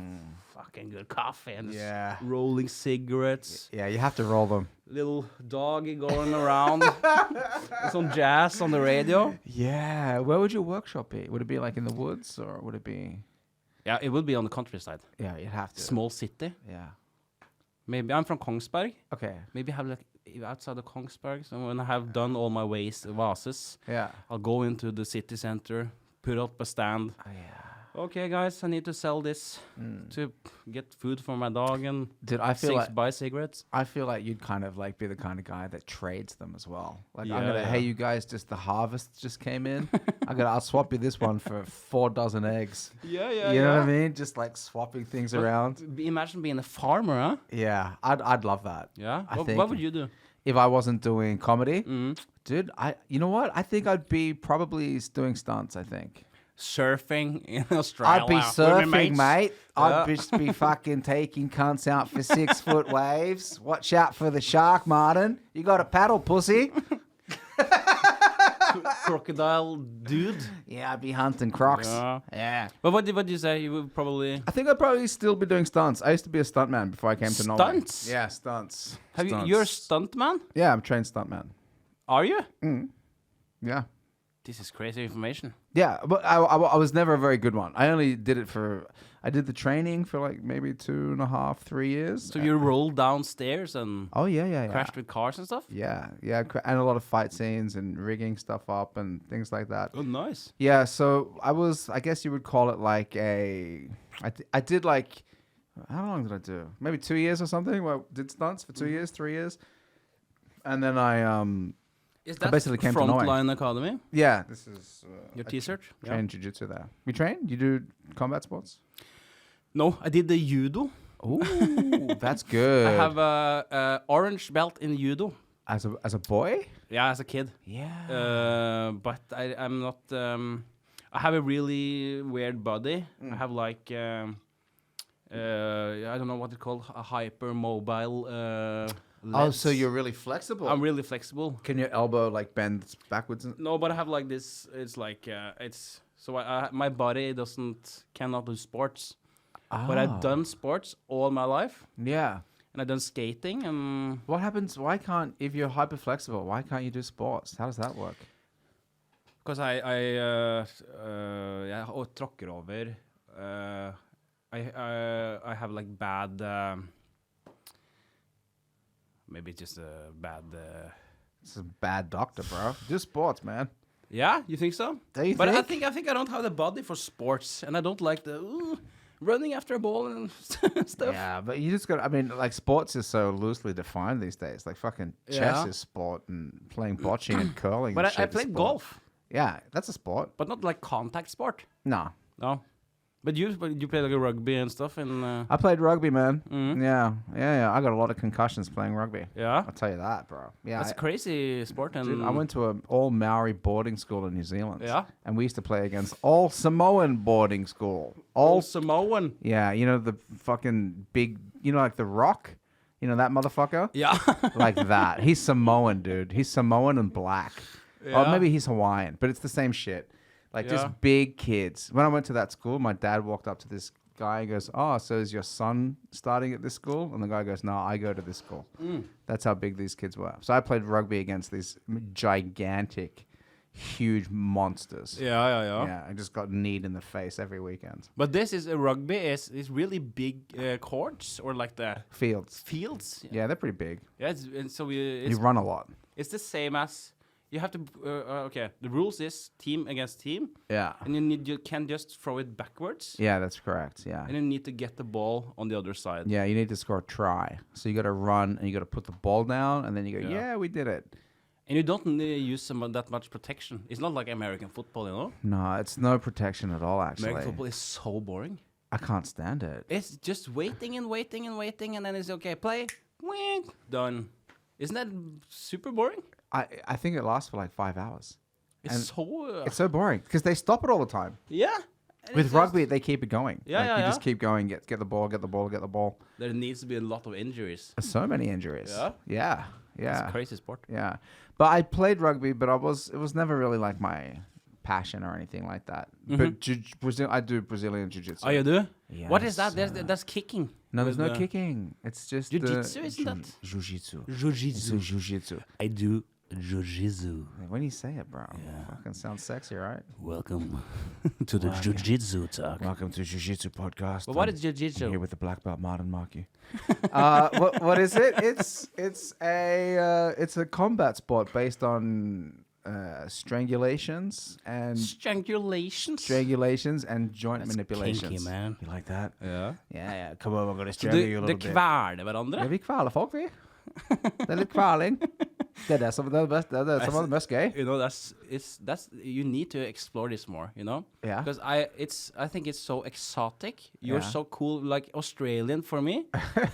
Fucking good coffee and rolling cigarettes. Yeah, you have to roll them. Little doggy going around. Some jazz on the radio. Yeah. Where would your workshop be? Would it be like in the woods or would it be? Yeah, it would be on the countryside. Yeah, you'd have to. Small city. Yeah. Maybe I'm from Kongsberg. Okay. Maybe have like outside of Kongsberg. So when I have done all my vases, I'll go into the city center, put up a stand. Oh, yeah. Okay, guys, I need to sell this to get food for my dog and buy cigarettes. I feel like you'd kind of like be the kind of guy that trades them as well. Like hey, you guys, just the harvest just came in. I'll swap you this one for 4 dozen eggs. Yeah. You know what I mean? Just like swapping things around. Imagine being a farmer, huh? Yeah, I'd love that. Yeah. What would you do if I wasn't doing comedy? Dude, you know what? I think I'd be probably doing stunts. I think. Surfing in Australia. I'd be surfing, mate. I'd just be fucking taking cunts out for 6-foot waves. Watch out for the shark, Martin. You got a paddle, pussy. crocodile dude. Yeah, I'd be hunting crocs. Yeah. Yeah. But what did you say? You would probably I think I'd probably still be doing stunts. I used to be a stuntman before I came to Norway. Stunts? Yeah, stunts. have Stunts. you're a stuntman? Yeah, I'm a trained stuntman. Are you? Yeah. This is crazy information. Yeah, but I was never a very good one. I only did it I did the training for like maybe 2.5, 3 years. So you rolled downstairs and Oh, yeah. crashed with cars and stuff? Yeah, and a lot of fight scenes and rigging stuff up and things like that. Oh, nice. Yeah, so I guess you would call it like I did like, how long did I do? Maybe 2 years or something. Well, I did stunts for 2 years, 3 years. And then Is I that basically came to Norway. Frontline Academy? Yeah, this is Your T-shirt? Yeah. train jiu-jitsu there. You train? You do combat sports? No, I did the judo. Ooh, that's good. I have a orange belt in judo. As a boy? Yeah, as a kid. Yeah. But I'm not. I have a really weird body. I have like I don't know what it's called, a hypermobile. Oh, so you're really flexible. I'm really flexible. Can your elbow like bend backwards? No, but I have like this. It's like it's so my body cannot do sports. But I've done sports all my life, Yeah. and I've done skating and. What happens? Why can't, if you're hyper flexible, why can't you do sports? How does that work? Because jeg tråkker over. I have like bad. Maybe just a bad. This is a bad doctor, bro. Do sports, man. Yeah, you think so? Do you But think? I think I don't have the body for sports, and I don't like the running after a ball and stuff. Yeah, but you just got. I mean, like sports is so loosely defined these days. Like fucking chess Yeah. is sport, and playing bocce and curling. But and I shit is played sport. golf, Yeah, that's a sport. but not like contact sport. No, No. But you play like a rugby and stuff, and I played rugby, man. Mhm. Yeah. I got a lot of concussions playing rugby. yeah, I'll tell you that, bro. Yeah, that's a crazy sport. And dude, I went to an all Maori boarding school in New Zealand. Yeah. And we used to play against all Samoan boarding school. all Samoan. Yeah, you know the fucking big, you know, like the Rock, you know that motherfucker, Yeah, like that. He's Samoan, dude. He's Samoan and black. Or Yeah. maybe he's Hawaiian, but it's the same shit. Like Yeah. just big kids. When I went to that school, my dad walked up to this guy and goes, "Oh, so is your son starting at this school?" And the guy goes, "No, I go to this school." That's how big these kids were. So I played rugby against these gigantic, huge monsters. yeah. Yeah, I just got kneed in the face every weekend. But this is rugby is really big courts or like the Fields. fields. Yeah, they're pretty big. Yeah, and so You run a lot. it's the same as you have to. Okay, the rules is team against team, Yeah. and you can just throw it backwards, Yeah, that's correct. Yeah. and you need to get the ball on the other side. Yeah, you need to score a try. So you got to run and you got to put the ball down and then you go, Yeah. yeah, we did it. And you don't use that much protection. It's not like American football, you know. No, it's no protection at all, actually. American football is so boring. I can't stand it. It's just waiting and waiting and waiting, and then it's okay, play, wing, done. Isn't that super boring? I think it lasts for like 5 hours. It's And so. It's so boring because they stop it all the time. Yeah. and With it's rugby, they keep it going. Yeah, Like, yeah, you just yeah. keep going, get the ball, get the ball, get the ball. just, there needs to be a lot of injuries. So many injuries. Yeah? Yeah. It's Yeah. a crazy sport. Yeah. But I played rugby, but it was never really like my passion or anything like that. But I do Brazilian jiu-jitsu. Oh, you do? What is that? Yes, That's kicking. No, there's With no the- kicking. It's just Jiu-jitsu, isn't that? Jiu-jitsu. Jiu-jitsu. It's jiu-jitsu. I do jiu-jitsu. When you say it, bro, fucking sounds sexy, right? Welcome to the jiu-jitsu talk. Welcome to Jiu-Jitsu podcast. But what I'm is jiu-jitsu? here with the black belt Martin Marki. What is it? It's a combat sport based on strangulations and Strangulations. joint That's manipulations. kinky, man. You like that? Ja. Yeah. Come on, I'm gonna Så strangle you a de little bit. kveler hverandre? Ja, vi kveler folk, vi. Det er litt kveling. Det er det som er det beste. Det er det som er det mest gøy. You know, that's you need to explore this more, you know? Yeah. Because I think it's so exotic. You're Yeah. so cool, like Australian for me.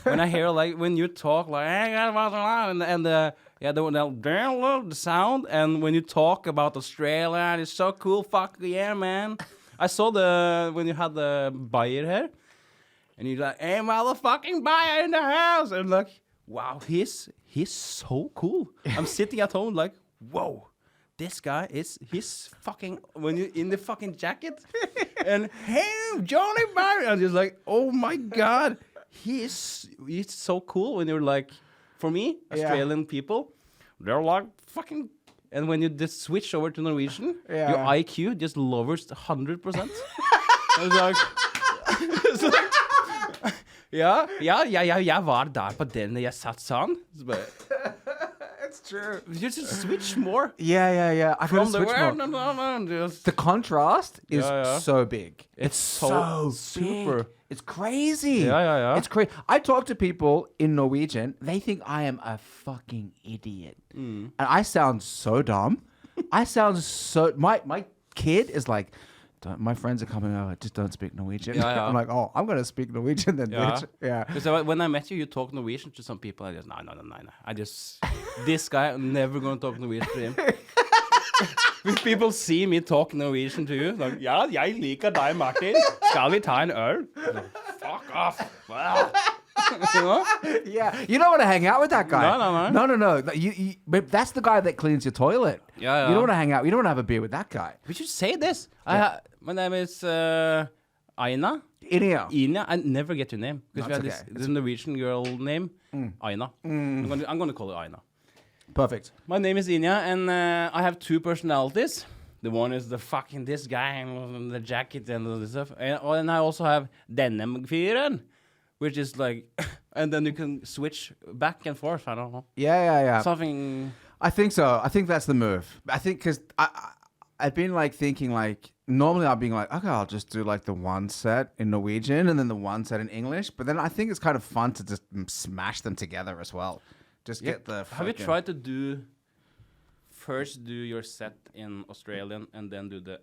When I hear like when you talk like the sound, and when you talk about Australia, it's so cool. Fuck yeah, man. I saw when you had the buyer here, and you're like, hey, motherfucking buyer in the house, and like, wow, he's so cool. I'm sitting at home like, whoa, this guy he's fucking when you in the fucking jacket and hey Johnny Barry, I'm just like, oh my god, he's so cool. When you're like, for me, Australian people, they're like fucking. And when you just switch over to Norwegian, your IQ just lowers 100%. I was like, it's like jeg var der på den jeg satt sånn. It's true. You just switch more. Yeah. I From can the switch word, more. just The contrast is so big. It's so super. Big. It's crazy. Yeah. It's crazy. I talk to people in Norwegian. They think I am a fucking idiot. And I sound so dumb. I sound so... My kid is like, my friends are coming over, just don't speak Norwegian. Yeah. I'm like, oh, I'm going to speak Norwegian then, bitch. Yeah. Because when I met you, you talk Norwegian to some people. I just, no. I just, this guy, I'm never going to talk Norwegian to him. If people see me talk Norwegian to you, like, ja, jeg liker deg, Martin. Skal vi ta en øl? Like, fuck off. Wow. You know? Yeah. You don't want to hang out with that guy. No. No. But that's the guy that cleans your toilet. Yeah. You don't want to hang out. You don't want to have a beer with that guy. We should say this. My name is Inia. Inia. I never get your name. Because we That's have this Norwegian girl name, Aina. I'm going to call you Aina. Perfect. My name is Inia, and I have two personalities. The one is the fucking this guy and the jacket and all this stuff. And I also have denne fyren, which is like, and then you can switch back and forth. I don't know. Yeah. Something. I think so. I think that's the move. I think because I've been like thinking like, normally I'll be like, okay, I'll just do like the one set in Norwegian and then the one set in English. But then I think it's kind of fun to just smash them together as well. Just get the... Have you tried to first do your set in Australian and then do the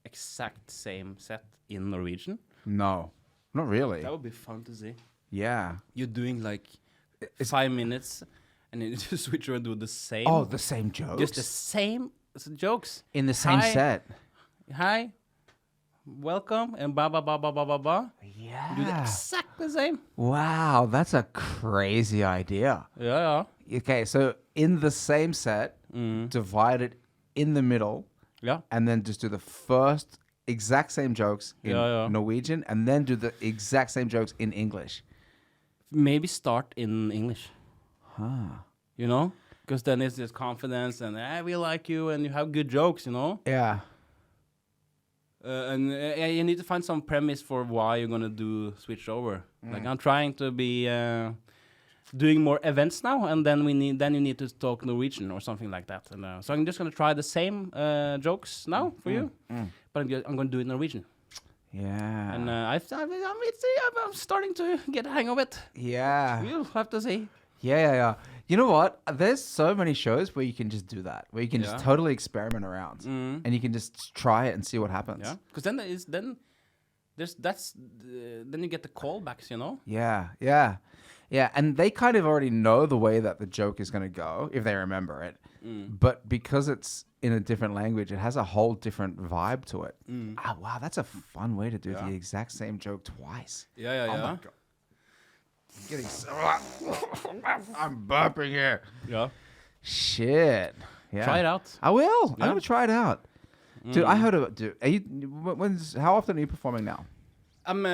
exact same set in Norwegian? No, not really. That would be fun to see. Yeah. You're doing like 5 minutes and then you just switch over and do the same. Oh, the same jokes? Just the same jokes. In the same set? Hi. Welcome. And ba. Yeah. Do the exactly same. Wow, that's a crazy idea. Yeah. Okay, so in the same set, divide it in the middle. Yeah. And then just do the first exact same jokes in Norwegian and then do the exact same jokes in English. Maybe start in English. Huh. You know? Because then it's just confidence and we like you and you have good jokes, you know? Yeah. And you need to find some premise for why you're going to switch over. Like I'm trying to be doing more events now, and then you need to talk Norwegian or something like that. And so I'm just going to try the same jokes now for you, but I'm going to do it in Norwegian. Yeah. And I'm starting to get a hang of it. Yeah. You'll have to see. Yeah. You know what? There's so many shows where you can just do that, where you can just totally experiment around, and you can just try it and see what happens. Yeah, because then then you get the callbacks, you know. Yeah, and they kind of already know the way that the joke is going to go if they remember it, but because it's in a different language, it has a whole different vibe to it. Ah, wow, that's a fun way to do the exact same joke twice. Yeah. Oh my God. I'm burping here. Yeah. Shit. Yeah. Try it out. I will. Yeah. I'm gonna try it out. Dude, I heard about. Dude, how often are you performing now? I'm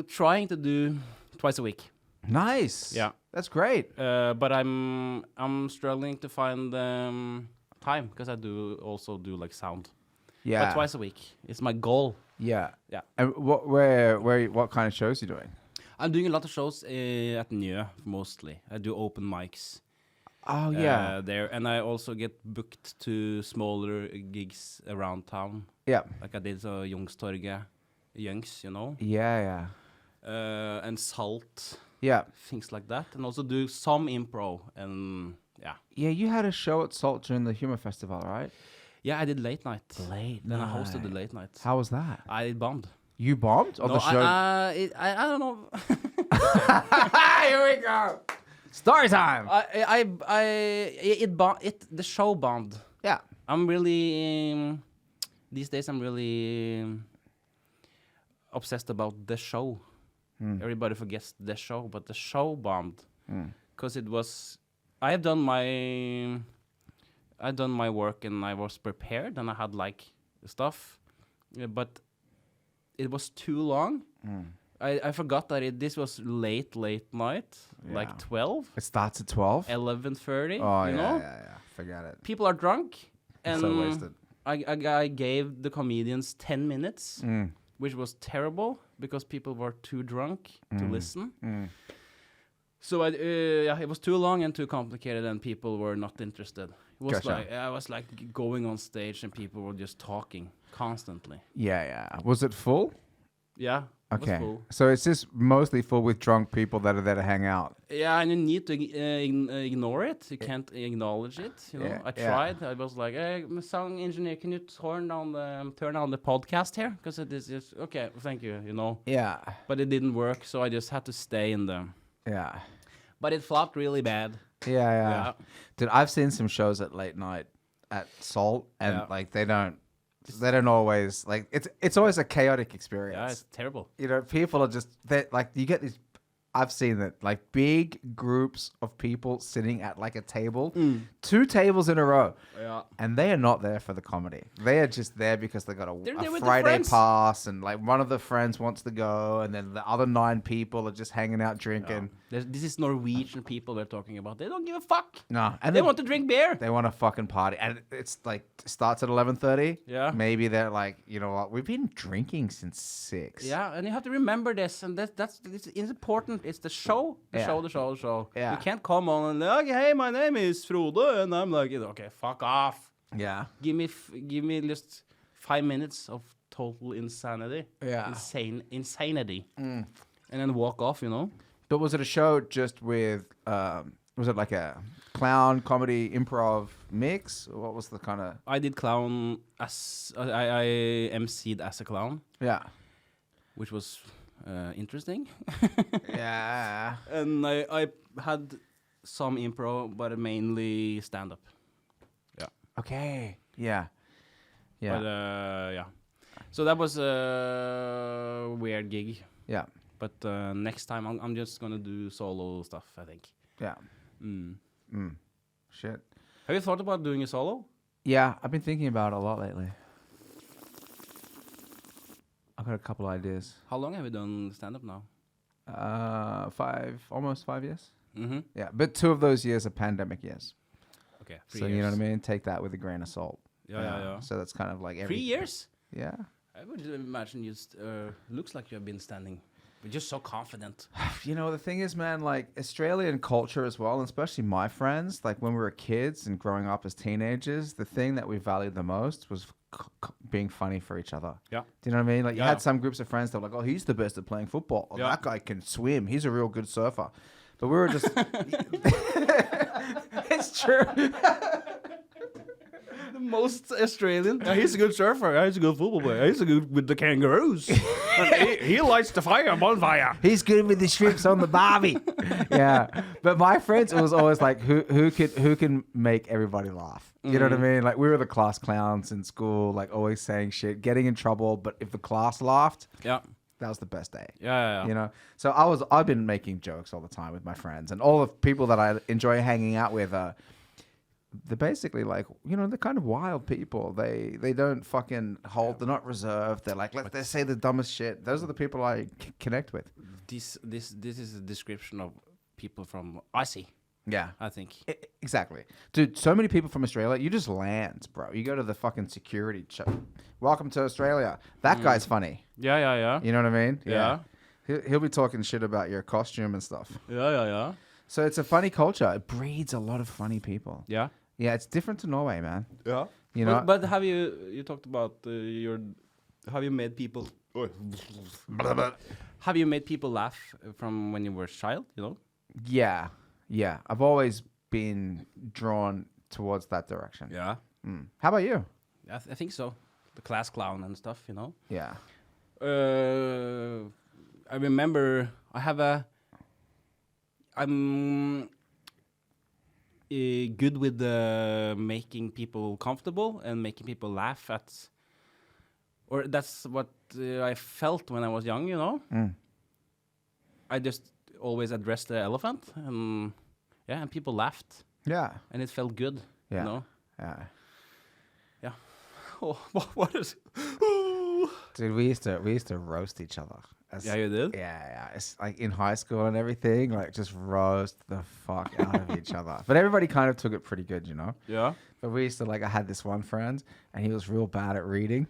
trying to do twice a week. Nice. Yeah. That's great. But I'm struggling to find time because I also do like sound. Yeah. But twice a week is my goal. Yeah. Yeah. And what kind of shows are you doing? I'm doing a lot of shows at Nieu mostly. I do open mics. Oh yeah. There, and I also get booked to smaller gigs around town. Yeah. Like I did Youngstorget, Youngs, you know. Yeah. And Salt. Yeah. Things like that, and also do some improv and yeah. Yeah, you had a show at Salt during the Humor Festival, right? Yeah, I did late night. Then I hosted the late night. How was that? I bombed. You bombed? No, the show? I don't know. Here we go. Story time. The show bombed. Yeah. I'm really these days. I'm really obsessed about the show. Everybody forgets the show, but the show bombed because it was. I have done my I done my work and I was prepared and I had like stuff, but it was too long. I forgot that this was late night, like 12, It starts at 12. 11:30. Oh you yeah, know, yeah. Forget it. people are drunk, and So wasted. I gave the comedians 10 minutes, which was terrible because people were too drunk to listen. So it was too long and too complicated, and people were not interested. It was Gotcha. I was like going on stage, and people were just talking constantly. Yeah. Was it full? Yeah. It was Okay. full. So it's just mostly full with drunk people that are there to hang out. Yeah, and you need to ignore it. You can't acknowledge it. You know, Yeah, I yeah. tried. I was like, "Hey, my sound engineer, can you turn on the podcast here? Because it is just okay. Thank you. You know." Yeah. But it didn't work, so I just had to stay in there. Yeah. But it flopped really bad. Yeah. Dude, I've seen some shows at late night at Salt, and like they don't always like it's always a chaotic experience. Yeah, it's terrible. You know, people are just like you get these. I've seen it like big groups of people sitting at like a table, 2 tables in a row, and they are not there for the comedy. They are just there because they got a there with Friday their friends. pass, and like one of the friends wants to go, and then the other 9 people are just hanging out drinking. This is Norwegian people we're talking about. They don't give a fuck. No, and They want to drink beer. They want to fucking party, and it's like starts at 11:30. Yeah. Maybe they're like, you know what? We've been drinking since 6. Yeah, and you have to remember this, and that's it's important. It's the show, the show. Yeah. You can't come on and like, hey, my name is Frode, and I'm like, okay, fuck off. Yeah. Give me just 5 minutes of total insanity. Yeah. Insanity. And then walk off, you know. But was it a show just with? Was it like a clown comedy improv mix? Or what was the kind of? I did clown as I emceed as a clown, Yeah. which was interesting. Yeah. And I had some improv, but mainly stand up. Yeah. Okay. Yeah. Yeah. But yeah. So that was a weird gig. Yeah. But next time I'm just gonna do solo stuff, I think. Yeah. Shit. Have you thought about doing a solo? Yeah, I've been thinking about it a lot lately. I've got a couple ideas. How long have you done stand up now? Almost 5 years. Mm-hmm. Yeah, but 2 of those years are pandemic years. Okay. So you know what I mean? Take that with a grain of salt. Yeah. So that's kind of like 3 years? Yeah. I would imagine you looks like you have been standing. You're just so confident. You know, the thing is, man, like Australian culture as well, and especially my friends, like when we were kids and growing up as teenagers, the thing that we valued the most was being funny for each other. Yeah. Do you know what I mean? Like you Yeah. had some groups of friends that were like, oh, he's the best at playing football. Oh, Yeah. that guy can swim. He's a real good surfer. But we were just... It's true. The most Australian. Yeah, he's a good surfer. Yeah, he's a good football player. He's a good with the kangaroos. he lights the fire, bonfire. He's good with the strips on the barbie. Yeah, but my friends, it was always like who can make everybody laugh. You know what I mean? Like we were the class clowns in school, like always saying shit, getting in trouble. But if the class laughed, Yeah. that was the best day. Yeah. You know. So I've been making jokes all the time with my friends, and all the people that I enjoy hanging out with they're basically like, you know, they're kind of wild people. They don't fucking hold. They're not reserved. They're like, they say the dumbest shit. Those are the people I connect with. This is a description of people from Aussie, Yeah. I think. Exactly. Dude, so many people from Australia, you just land, bro. You go to the fucking security welcome to Australia. That guy's funny. Yeah. You know what I mean? Yeah. He'll be talking shit about your costume and stuff. Yeah. So it's a funny culture. It breeds a lot of funny people. Yeah. Yeah, it's different to Norway, man. Yeah. You know? But have you talked about have you made people have you made people laugh from when you were a child, you know? Yeah. I've always been drawn towards that direction. Yeah. How about you? I think so. The class clown and stuff, you know? Yeah. I remember I'm good with making people comfortable and making people laugh or that's what I felt when I was young, you know? I just always addressed the elephant and people laughed Yeah. and it felt good, Yeah. you know? Yeah. Yeah. Oh, what is? Dude, we used to roast each other. Yeah, you did. Yeah. It's like in high school and everything, like just roast the fuck out of each other. But everybody kind of took it pretty good, you know. Yeah. But we used to like, I had this one friend, and he was real bad at reading,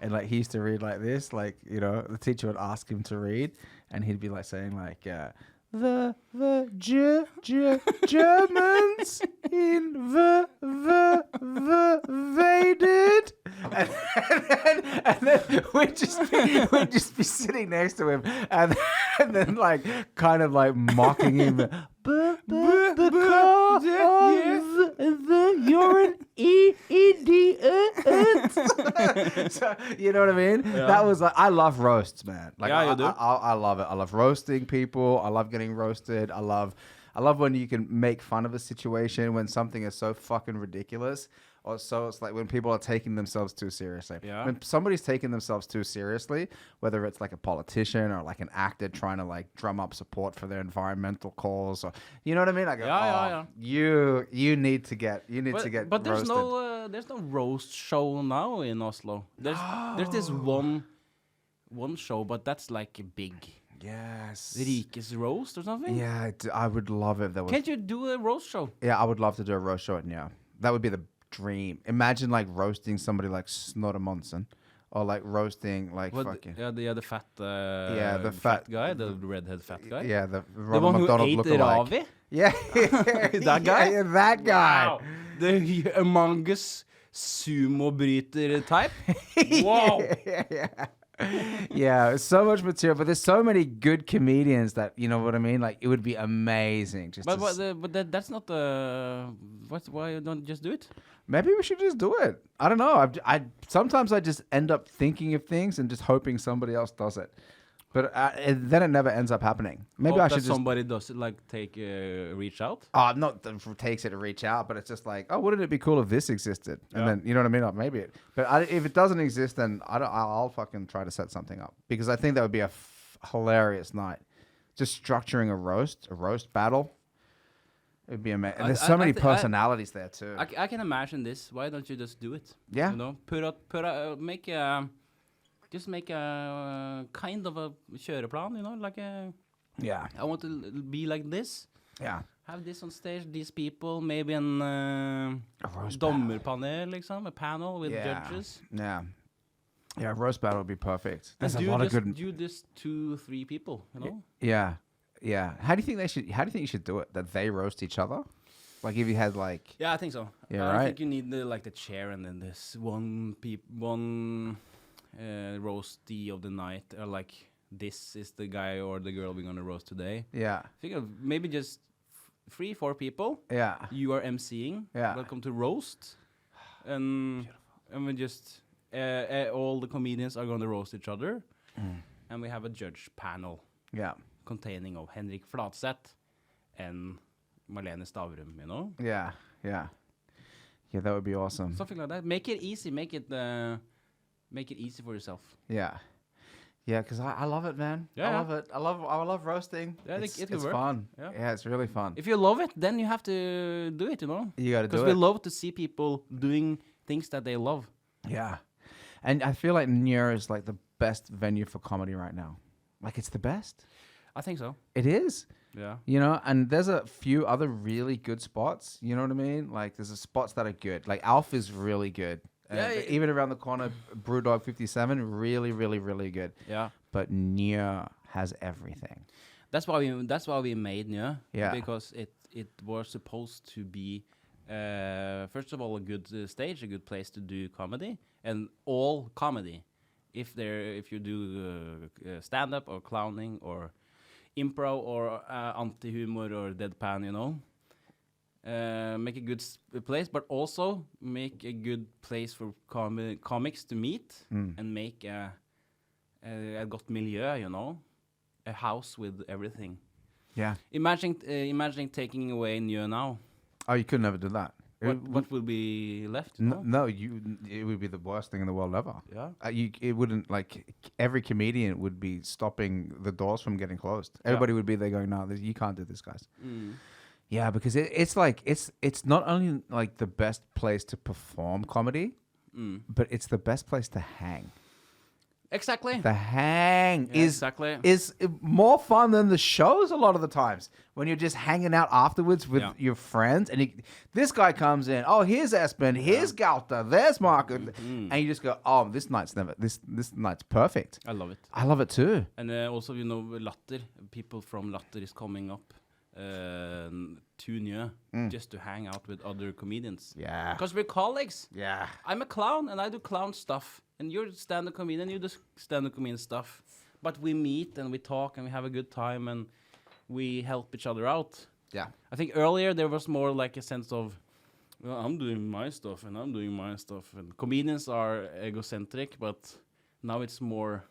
and like he used to read like this, like you know, the teacher would ask him to read, and he'd be like saying like, the Germans invaded, and then we'd just be sitting next to him, and then like kind of like mocking him. Because you're an idiot. So, you know what I mean? Yeah. That was like, I love roasts, man. Like, Yeah, you do. I love it. I love roasting people. I love getting roasted. I love when you can make fun of a situation when something is so fucking ridiculous. Or so it's like when people are taking themselves too seriously. Yeah. When somebody's taking themselves too seriously, whether it's like a politician or like an actor trying to like drum up support for their environmental cause, or you know what I mean? Like, Yeah. you need to get But there's roasted. there's no roast show now in Oslo. There's this one show, but that's like a big Yes. Rikes roast or something. Yeah, I would love it if there was. Can't you do a roast show? Yeah, I would love to do a roast show. Yeah, that would be the dream. Imagine like roasting somebody like Snorre Monsen, or like roasting like fucking. Yeah, the fat. The fat guy, the redhead fat guy. Yeah, the The Ronald one who McDonald ate lookalike. Ravi. Yeah, That guy? Yeah, that guy. Wow. The Among Us sumo-bryter type. Wow. Yeah, so much material, but there's so many good comedians that you know what I mean. Like it would be amazing. Just That's not the. Why you don't just do it? maybe we should just do it. I don't know. I sometimes I just end up thinking of things and just hoping somebody else does it, but then it never ends up happening. Maybe I should just. Somebody does it, like reach out. Not that it takes it to reach out, but it's just like, oh, wouldn't it be cool if this existed? And then you know what I mean? Like, maybe it. But if it doesn't exist, then I'll fucking try to set something up because I think that would be a hilarious night. Just structuring a roast battle. It'd be amazing. And there's so many personalities there too. I can imagine this. Why don't you just do it? Yeah. You know, make a kind of a kjøreplan. You know, like a. Yeah. I want to be like this. Yeah. Have this on stage. These people, maybe an roast dommerpanel, liksom, a panel with judges. Yeah. Yeah, roast battle would be perfect. There's And a lot of good. Do this 2-3 people. You know. Yeah. Yeah. How do you think you should do it? That they roast each other? Like if you had like. Yeah, I think so. Yeah, I right. think you need the chair and then this one roastie of the night, or like this is the guy or the girl we're gonna roast today. Yeah. Think of maybe just 3-4 people. Yeah. You are emceeing. Yeah. Welcome to roast, and we just all the comedians are gonna roast each other, and we have a judge panel. Yeah. Containing of Henrik Flatseth and Marlene Stavrum, you know? Yeah. Yeah. Yeah, that would be awesome. Something like that. Make it easy. Make it easy for yourself. Yeah. Yeah, because I love it, man. Yeah. I love it. I love roasting. Yeah, it's it could work. fun. Yeah. It's really fun. If you love it, then you have to do it, you know? You got to do it. Because we love to see people doing things that they love. Yeah. And I feel like Nieu is like the best venue for comedy right now. Like it's the best. I think so. It is. Yeah. You know, and there's a few other really good spots. You know what I mean? Like there's spots that are good. Like Alf is really good. Even around the corner, Brewdog 57, really, really, really good. Yeah. But Nieu has everything. That's why we made Nieu. Yeah. Because it was supposed to be first of all a good stage, a good place to do comedy, and all comedy. If you do stand up or clowning or improv or anti-humor or deadpan, you know. Make a good place, but also make a good place for comics to meet and make a godt miljø, you know, a house with everything. Yeah. Imagining taking away Nieu now. Oh, you could never do that. What will be left? You know? No, it would be the worst thing in the world ever. Yeah. It wouldn't, like, every comedian would be stopping the doors from getting closed. Everybody would be there going, no, you can't do this, guys. Yeah, because it's like it's not only like the best place to perform comedy, but it's the best place to hang. Exactly. The hang Yeah, is exactly. is more fun than the shows a lot of the times when you're just hanging out afterwards with your friends and this guy comes in. Oh, here's Espen. Here's Galta. There's Marco, and you just go, oh, this night's perfect. I love it. I love it too. And also, you know, Latter, people from Latter is coming up to Nieu just to hang out with other comedians. Yeah. Because we're colleagues. Yeah. I'm a clown and I do clown stuff. And you're stand-up comedian, you do stand-up comedian stuff. But we meet and we talk and we have a good time and we help each other out. Yeah. I think earlier there was more like a sense of, well, I'm doing my stuff and I'm doing my stuff. And comedians are egocentric, but now it's more...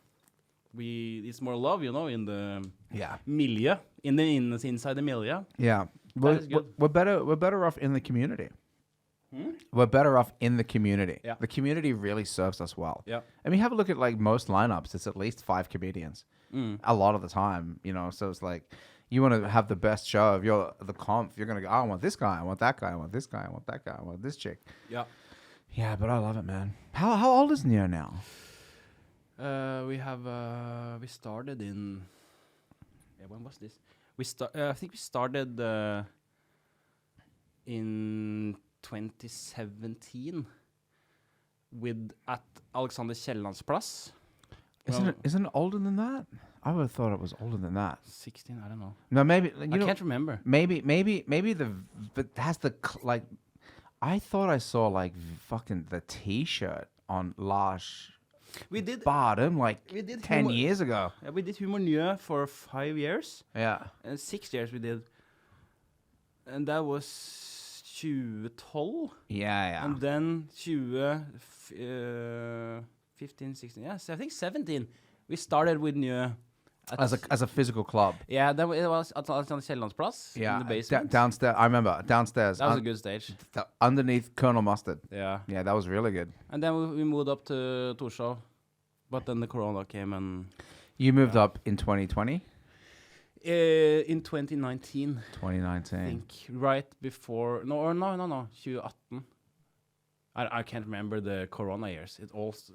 it's more love, you know, in the milieu, inside the milieu. Yeah, we're better off in the community. We're better off in the community. Yeah. The community really serves us well. Yeah. I mean, have a look at like most lineups. It's at least 5 comedians a lot of the time, you know. So it's like you want to have the best show. If you're the comp, you're gonna go, oh, I want this guy, I want that guy, I want this guy, I want that guy, I want this chick. Yeah. Yeah, but I love it, man. How old is Nieu now? We started in... when was this? I think we started in 2017 at Alexander Kiellands plass. Isn't it older than that? I would have thought it was older than that. 16, I don't know. No, maybe I can't remember. Maybe but has the like. I thought I saw like fucking the T-shirt on Lars. We did Bottom like we did 10 humor, years ago. Yeah, we did Humor Nieu for 5 years. Yeah. And 6 years we did. And that was 2012. Yeah. And then 15, 16. Yes, I think 17. We started with Nieu. As a physical club. Yeah, it was at Alexander Kiellands plass in the basement. Downstairs. I remember downstairs. That was a good stage. Underneath Colonel Mustard. Yeah. Yeah, that was really good. And then we moved up to Torshov. But then the corona came and... You moved up in 2020? In 2019. 2019. I think right before... No. 2018. I can't remember the corona years.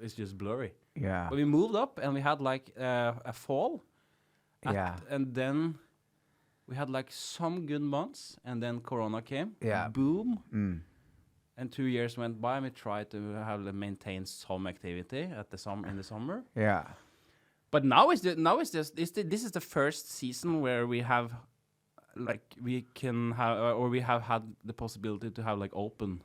It's just blurry. Yeah. But we moved up and we had like a fall. And then we had like some good months and then corona came. Yeah. Boom. And 2 years went by and we tried to maintain some activity in the summer. Yeah. But this is the first season where we have we have had the possibility to have like open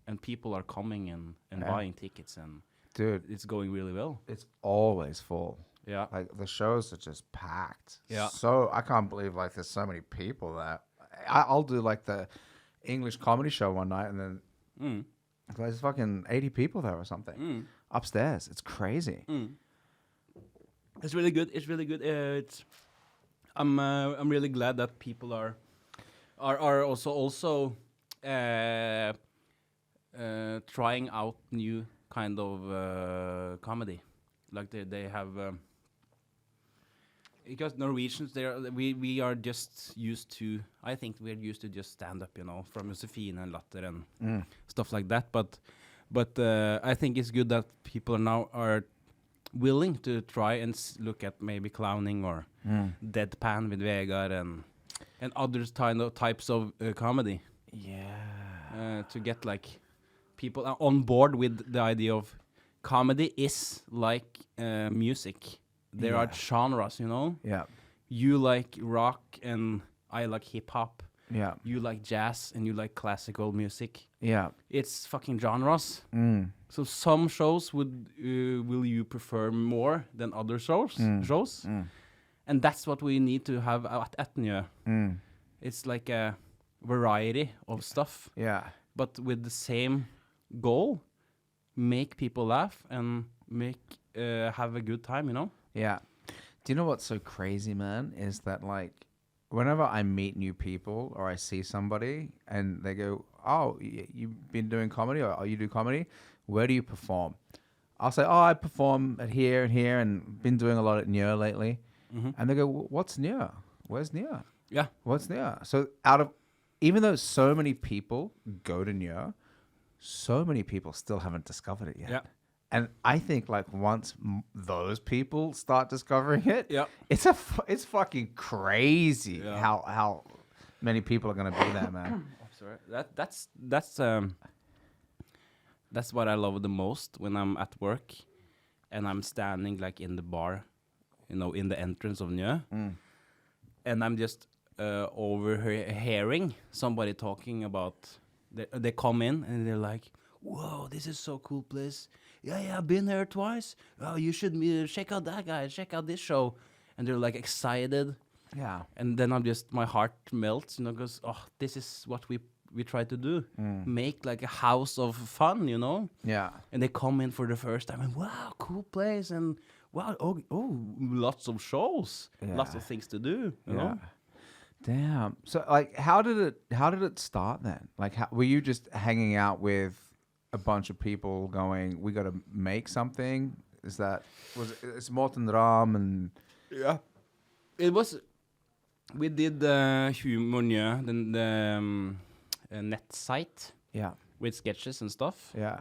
and people are coming and buying tickets and dude, it's going really well. It's always full. Yeah. Like the shows are just packed. Yeah. So I can't believe like there's so many people there. I'll do like the English comedy show one night and then there's fucking 80 people there or something upstairs. It's crazy. It's really good. It's really good. I'm really glad that people are also trying out new kind of comedy. Like they have because Norwegians we are just used to, I think we're used to just stand up, you know, from Josefine and Latter and stuff like that. But I think it's good that people are willing to try and look at maybe clowning or deadpan with Vegard and other types of comedy. Yeah. To get like people on board with the idea of comedy is like music. There are genres, you know? Yeah. You like rock and I like hip hop. Yeah. You like jazz and you like classical music. Yeah. It's fucking genres. So some shows will you prefer more than other shows? And that's what we need to have at Nieu. It's like a variety of stuff. Yeah. But with the same goal, make people laugh and have a good time, you know? Yeah. Do you know what's so crazy, man? Is that like whenever I meet new people or I see somebody and they go, oh, you've been doing comedy or oh, you do comedy? Where do you perform? I'll say, oh, I perform at here and here and been doing a lot at Nieu lately. And they go, what's Nieu? Where's Nieu? Yeah. What's Nieu? So out of even though so many people go to Nieu, so many people still haven't discovered it yet. Yeah. And I think like once those people start discovering it, Yeah. it's fucking crazy Yeah. how many people are gonna be there, man. Sorry. That's what I love the most when I'm at work and I'm standing like in the bar, you know, in the entrance of Nieu, and I'm just overhearing somebody talking about. They come in and they're like, "Whoa, this is so cool place. Yeah, I've been here twice. Oh, you should check out that guy. Check out this show." And they're like excited. Yeah. And then my heart melts, you know, because this is what we try to do, make like a house of fun, you know. Yeah. And they come in for the first time, and wow, cool place, and wow, lots of shows, lots of things to do, you know. Damn. So like, how did it start then? Like, were you just hanging out with a bunch of people going, we got to make something? It's Morten Ram and it was. We did Humor Nieu, the net site, with sketches and stuff. Yeah.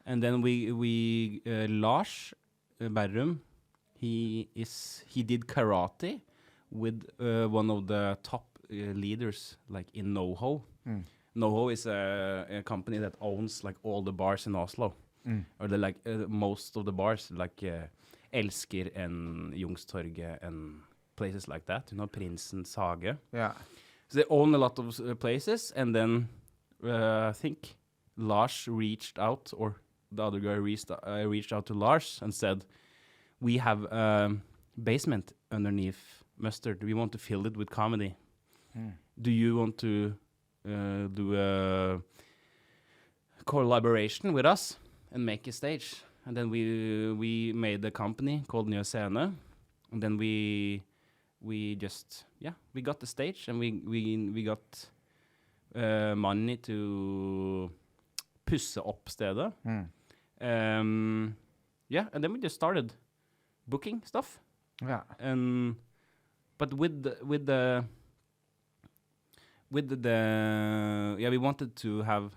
And then we Lars Berrum, he did karate with one of the top leaders, like in NoHo. NoHo is a company that owns like all the bars in Oslo, or most of the bars, like Elsker and Youngstorget and places like that, you know, Prinsens Hage. Yeah. So they own a lot of places, and then I think Lars reached out, or the other guy reached out to Lars and said, "We have a basement underneath Mustard. We want to fill it with comedy. Do you want to do a collaboration with us and make a stage?" And then we made a company called Nieu Scene, and then we got the stage, and we got money to pusse opp stedet. And then we just started booking stuff. Yeah. But with the we wanted to have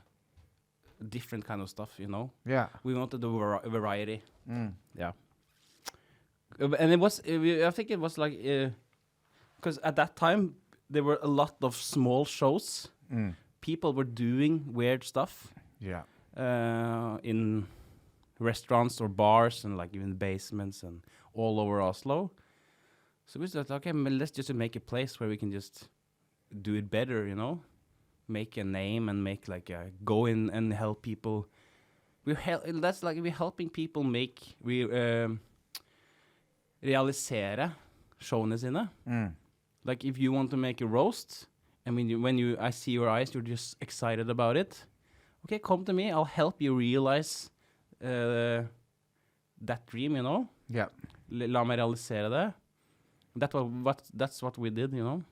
different kind of stuff, you know. Yeah. We wanted a variety. Yeah. And it was, I think it was like, because at that time there were a lot of small shows. People were doing weird stuff. Yeah. In restaurants or bars, and like even basements and all over Oslo. So we thought, okay, let's just make a place where we can just do it better, you know, make a name and make like go in and help people. We're helping people make realisere showene sine. Like if you want to make a roast, I mean, I see your eyes, you're just excited about it. Okay, come to me. I'll help you realize that dream, you know. Yeah. La meg realisere det. That's what we did, you know.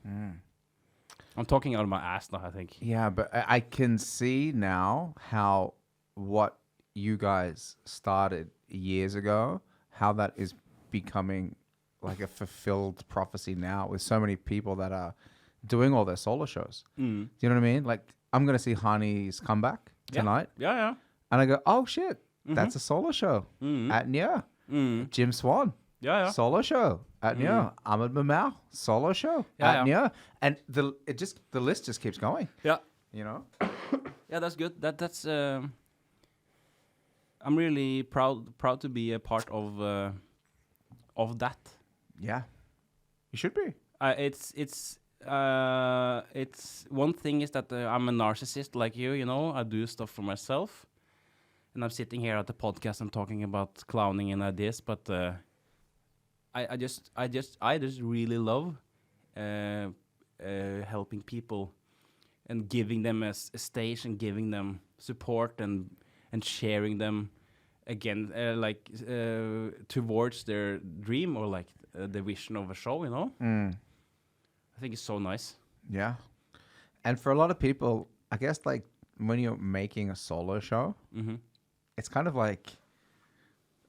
I'm talking out of my ass now, I think. Yeah, but I can see now how what you guys started years ago, how that is becoming like a fulfilled prophecy now with so many people that are doing all their solo shows. Do you know what I mean? Like, I'm going to see Hani's comeback tonight. Yeah. And I go, oh, shit, that's a solo show at Nieu. Jim Swan, solo show at Nieu. Ahmed Mamau, solo show at Nieu. And the list just keeps going. Yeah. You know? Yeah, that's good. That's I'm really proud to be a part of that. Yeah. You should be. It's one thing is that I'm a narcissist like you know. I do stuff for myself, and I'm sitting here at the podcast and talking about clowning and ideas, but I just really love helping people and giving them a stage and giving them support and sharing them again towards their dream or like the vision of a show, you know. I think it's so nice. Yeah. And for a lot of people, I guess like when you're making a solo show, it's kind of like,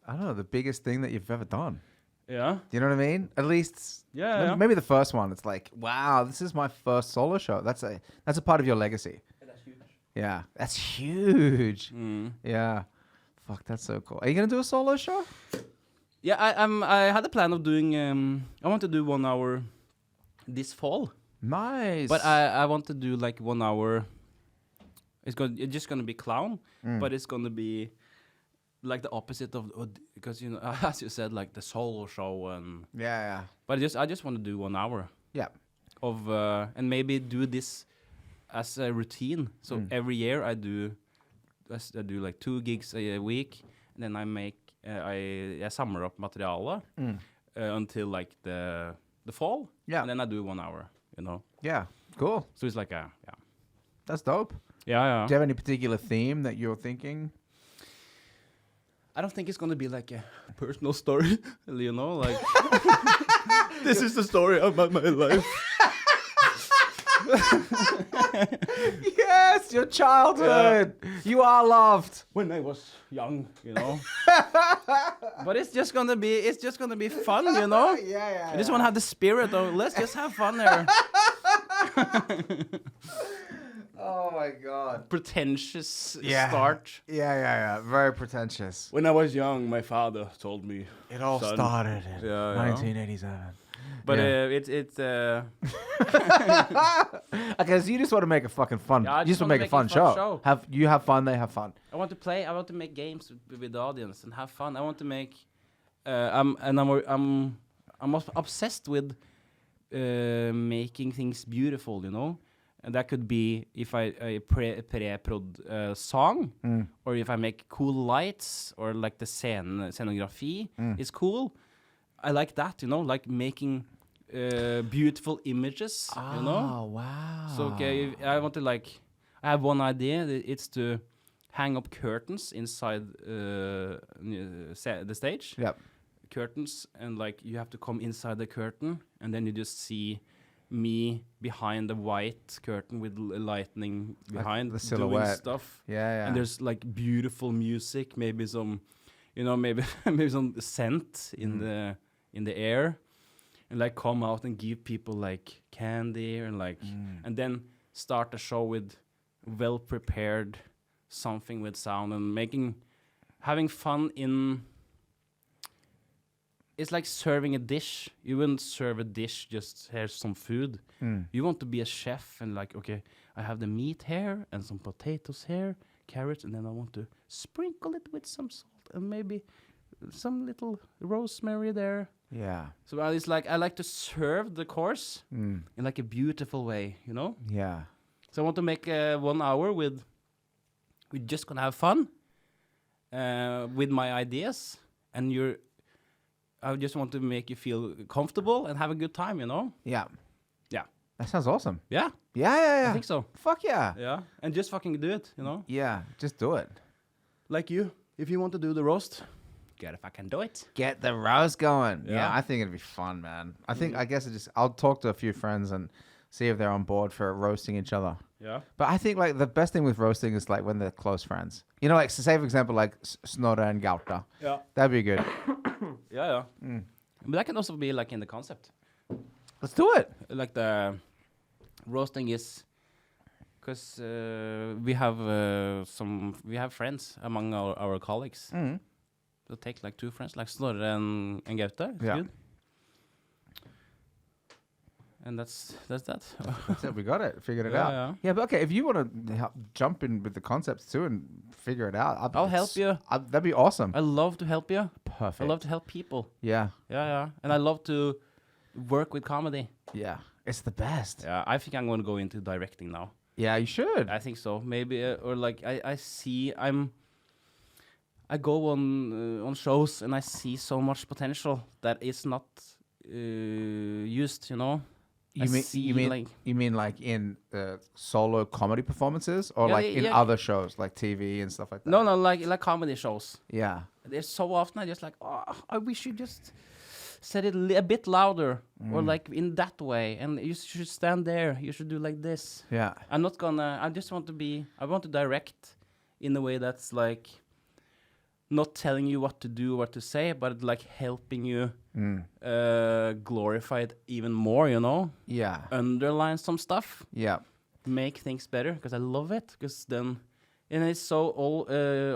I don't know, the biggest thing that you've ever done. Yeah. Do you know what I mean? At least, Yeah. maybe the first one. It's like, wow, this is my first solo show. That's a part of your legacy. That's huge. Yeah, that's huge. Mm. Yeah, fuck, that's so cool. Are you gonna do a solo show? Yeah, I had a plan of doing. I want to do 1 hour this fall, Nice. but I want to do like 1 hour. It's just gonna be clown, but it's gonna be like the opposite of because you know as you said like the solo show and Yeah. but I just want to do 1 hour Yeah. of and maybe do this as a routine. So every year I do like 2 gigs a week, and then I make I samler up materiale until like the fall. Yeah. And then I do 1 hour. You know. Yeah. Cool. So it's like That's dope. yeah. Do you have any particular theme that you're thinking? I don't think it's gonna be like a personal story, you know, like this is the story about my life. Yes, your childhood. You are loved. When I was young, you know. But it's just gonna be fun, you know. Yeah. I just want to have the spirit of let's just have fun there. Oh my god. Pretentious start. Yeah. Very pretentious. When I was young, my father told me It all son. started in Yeah. 1987. But Yeah. it's Okay, so you just want to make a fucking fun. Yeah, I you just want to make a fun show. You have fun, they have fun. I want to play. I want to make games with the audience and have fun. I want to make. I'm obsessed with making things beautiful. You know, and that could be if I pre-prod song, or if I make cool lights, or like the scenography is cool. I like that. You know, like making beautiful images. You know. Oh wow. So okay, I want to like. I have one idea. It's to hang up curtains inside the stage. Yep. Curtains, and like you have to come inside the curtain, and then you just see me behind the white curtain with lightning behind, the doing silhouette. stuff. Yeah. And there's like beautiful music, maybe some, you know, maybe maybe some scent in the air, and like come out and give people like candy and like, and then start the show with well prepared something with sound and having fun in. It's like serving a dish. You wouldn't serve a dish just here's some food. You want to be a chef and like, okay, I have the meat here and some potatoes here, carrots, and then I want to sprinkle it with some salt and maybe some little rosemary there. Yeah. So it's like I like to serve the course in like a beautiful way, you know? Yeah. So I want to make 1 hour we're just gonna have fun with my ideas, and I just want to make you feel comfortable and have a good time, you know? Yeah. Yeah. That sounds awesome. Yeah, Yeah. I think so. Fuck yeah. Yeah, and just fucking do it, you know? Yeah. Just do it. Like you, if you want to do the roast, gotta fucking do it. Get the roast going. Yeah. Yeah. I think it'd be fun, man. I guess I'll talk to a few friends and see if they're on board for roasting each other. Yeah. But I think like the best thing with roasting is like when they're close friends. You know, like so say for example like Snorre and Gauta. Yeah. That'd be good. Yeah. But that can also be like in the concept. Let's do it. Like the roasting is because we have friends among our colleagues. We'll take like 2 friends, like Snorre and Gaute. It's good. And that's that. That's it. We got it. Figured it Yeah, out. yeah. Yeah, but okay. If you want to jump in with the concepts too and figure it out, I'll help you. That'd be awesome. I love to help you. Perfect. I love to help people. Yeah. Yeah. And I love to work with comedy. Yeah. It's the best. Yeah, I think I'm going to go into directing now. Yeah, you should. I think so. Maybe or like I go on shows and I see so much potential that is not used, you know. You mean like in solo comedy performances or Yeah, like in yeah. other shows like TV and stuff like that? No, like comedy shows. Yeah. There's so often I just like, I wish you just said it a bit louder or like in that way, and you should stand there. You should do like this. Yeah. I just want to I want to direct in a way that's like not telling you what to do, what to say, but like helping you glorify it even more, you know? Yeah. Underline some stuff, Yeah. make things better, because I love it. Because then, and it's so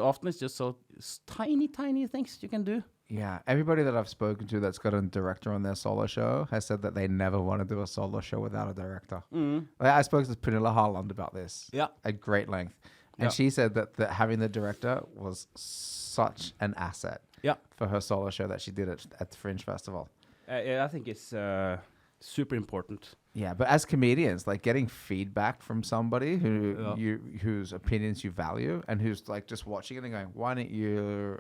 often it's just so tiny things you can do. Yeah. Everybody that I've spoken to that's got a director on their solo show has said that they never want to do a solo show without a director. Like, I spoke to Pernilla Harland about this at great length. And she said that having the director was such an asset for her solo show that she did at the Fringe Festival. I think it's super important. Yeah, but as comedians, like getting feedback from somebody whose opinions you value and who's like just watching it and going, why don't you,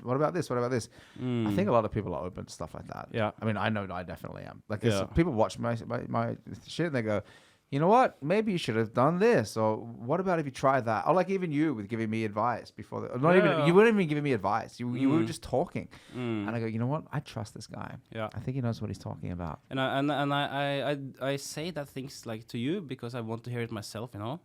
what about this? What about this? I think a lot of people are open to stuff like that. Yeah. I mean, I know I definitely am. Like people watch my shit and they go, you know what? Maybe you should have done this. Or what about if you try that? Or like even you with giving me advice before. You weren't even giving me advice. You were just talking. And I go, you know what? I trust this guy. Yeah. I think he knows what he's talking about. And I say that things like to you because I want to hear it myself, you know?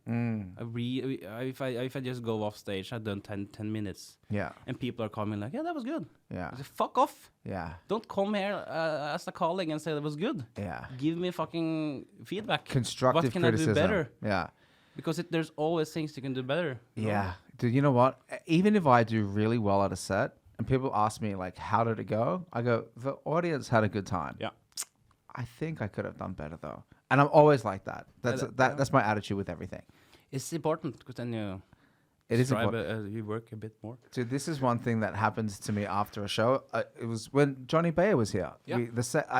If I just go off stage, I've done 10 minutes. Yeah. And people are coming like, yeah, that was good. Yeah. I say, fuck off. Yeah. Don't come here as a colleague and say that was good. Yeah. Give me fucking feedback. Constructive criticism. What can I do better? Yeah. Because there's always things you can do better. Yeah. Dude, you know what? Even if I do really well at a set and people ask me like, how did it go? I go, the audience had a good time. Yeah. I think I could have done better though. And I'm always like that. That's my attitude with everything. It's important because then you... It is you work a bit more. Dude, this is one thing that happens to me after a show. It was when Johnny Bayer was here. Yeah.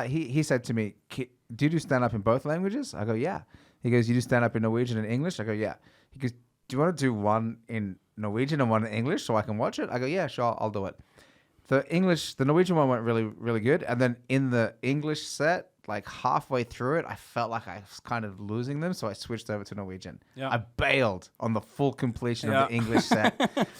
He said to me, do you do stand-up in both languages? I go, yeah. He goes, you do stand-up in Norwegian and English? I go, yeah. He goes, do you want to do one in Norwegian and one in English so I can watch it? I go, yeah, sure, I'll do it. The Norwegian one went really, really good. And then in the English set, like halfway through it, I felt like I was kind of losing them, so I switched over to Norwegian. Yeah. I bailed on the full completion of the English set.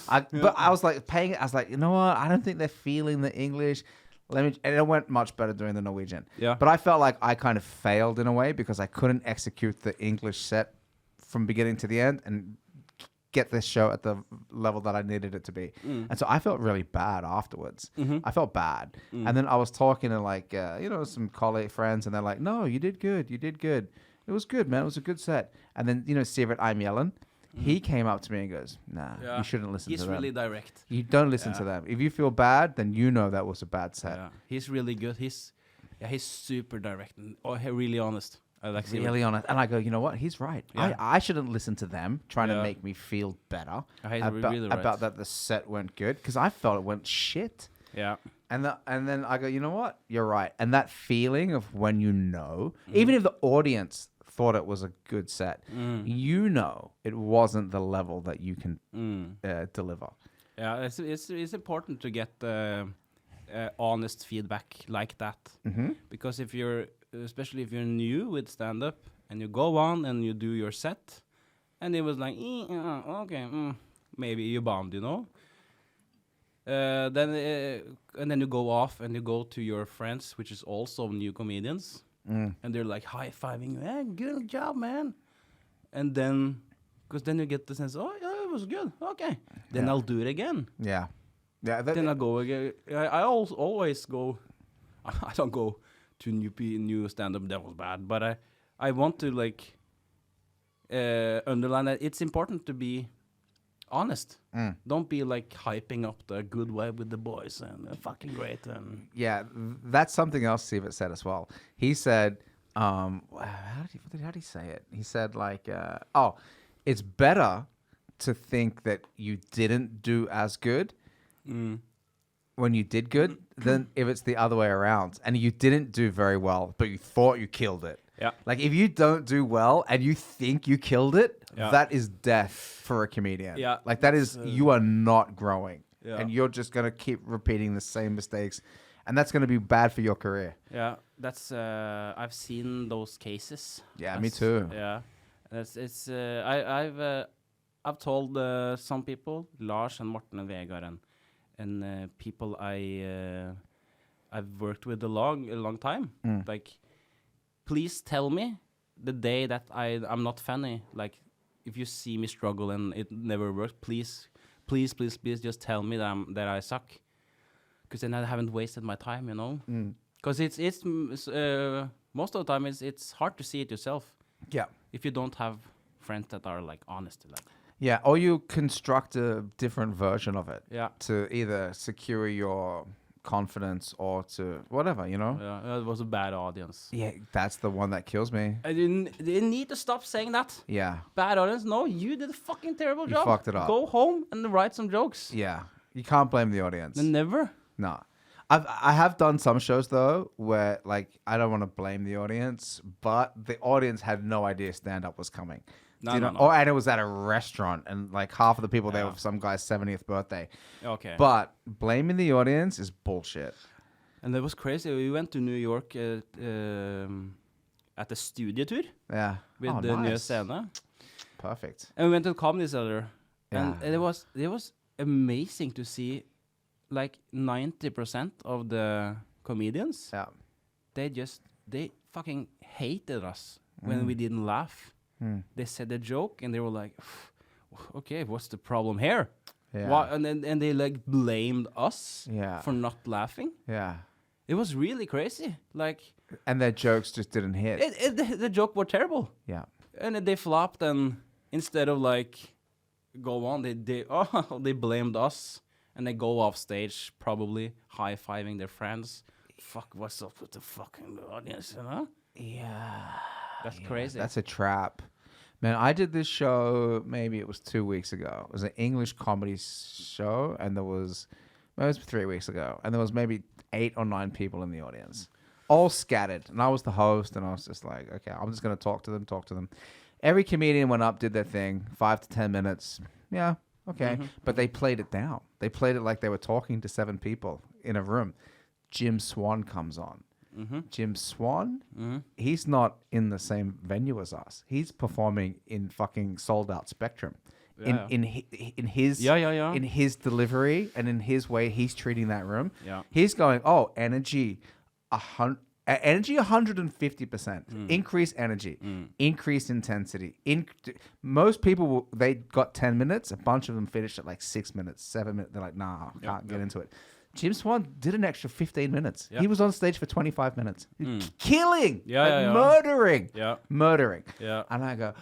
But I was like paying it. I was like, you know what? I don't think they're feeling the English. And it went much better doing the Norwegian. Yeah. But I felt like I kind of failed in a way because I couldn't execute the English set from beginning to the end and get this show at the level that I needed it to be. And so I felt really bad afterwards. I felt bad. And then I was talking to like, some colleague friends and they're like, no, you did good. You did good. It was good, man. It was a good set. And then, Sivert I'm yelling. He came up to me and goes, nah, you shouldn't listen to them. He's really direct. You don't listen to them. If you feel bad, then you know that was a bad set. Yeah. He's really good. He's super direct and really honest. I like really honest. And I go, you know what? He's right. Yeah. I shouldn't listen to them trying to make me feel better about that the set went good because I felt it went shit. Yeah. And then I go, you know what? You're right. And that feeling of when even if the audience thought it was a good set, it wasn't the level that you can deliver. Yeah, it's important to get honest feedback like that because especially if you're new with stand-up and you go on and you do your set and it was like maybe you bombed, then you go off and you go to your friends which is also new comedians and they're like high-fiving you, good job, man. And then because then you get the sense, it was good, okay, then I'll do it again. Then I go again. I always go. I don't go to new stand-up that was bad, but I want to like underline that it's important to be honest. Don't be like hyping up the good vibe with the boys and fucking great. And that's something else Sivert said as well. He said, how did he say it? He said like, it's better to think that you didn't do as good when you did good than if it's the other way around and you didn't do very well but you thought you killed it. Like if you don't do well and you think you killed it, that is death for a comedian. Like that is you are not growing and you're just going to keep repeating the same mistakes and that's going to be bad for your career. That's I've seen those cases. Me too. I've told some people, Lars and Morten and Vegard and people I've worked with a long time. Like, please tell me the day that I'm not funny. Like, if you see me struggle and it never works, please please, please, please, just tell me that I suck, because then I haven't wasted my time, you know. Because most of the time it's hard to see it yourself. Yeah. If you don't have friends that are like honest, like. Yeah, or you construct a different version of it. Yeah. To either secure your confidence or to whatever, you know? Yeah, it was a bad audience. Yeah, that's the one that kills me. I didn't need to stop saying that. Yeah. Bad audience. No, you did a fucking terrible job. You fucked it up. Go home and write some jokes. Yeah. You can't blame the audience. Never. No. I have done some shows though where like I don't want to blame the audience, but the audience had no idea stand up was coming. No, no. Or and it was at a restaurant and like half of the people there were for some guy's 70th birthday. Okay. But blaming the audience is bullshit. And it was crazy. We went to New York at the studio tour. Yeah. With the Nieu Comedy. Perfect. And we went to the Comedy Cellar. Yeah. And it was amazing to see like 90% of the comedians. Yeah. They fucking hated us when we didn't laugh. They said a joke and they were like, okay, what's the problem here? Yeah. And they like blamed us for not laughing. Yeah. It was really crazy. Like, and their jokes just didn't hit. The joke were terrible. Yeah. And they flopped, and instead of like go on, they blamed us, and they go off stage probably high-fiving their friends. Fuck, what's up with the fucking audience, you know? Yeah. That's crazy. That's a trap. Man, I did this show, maybe it was 2 weeks ago. It was an English comedy show, and it was 3 weeks ago, and there was maybe 8 or 9 people in the audience, all scattered. And I was the host, and I was just like, okay, I'm just going to talk to them. Every comedian went up, did their thing, 5 to 10 minutes. Yeah, okay. But they played it down. They played it like they were talking to 7 people in a room. Jim Swan comes on. Jim Swan, he's not in the same venue as us. He's performing in fucking sold out Spectrum. In his delivery and in his way he's treating that room. Yeah. He's going, energy 150%. Increase energy, increase intensity. Most people they got 10 minutes. A bunch of them finished at like 6 minutes, 7 minutes. They're like, nah, I can't get into it. Jim Swan did an extra 15 minutes. Yeah. He was on stage for 25 minutes. Killing. Yeah. Murdering. Yeah. Murdering. Yeah. And I go,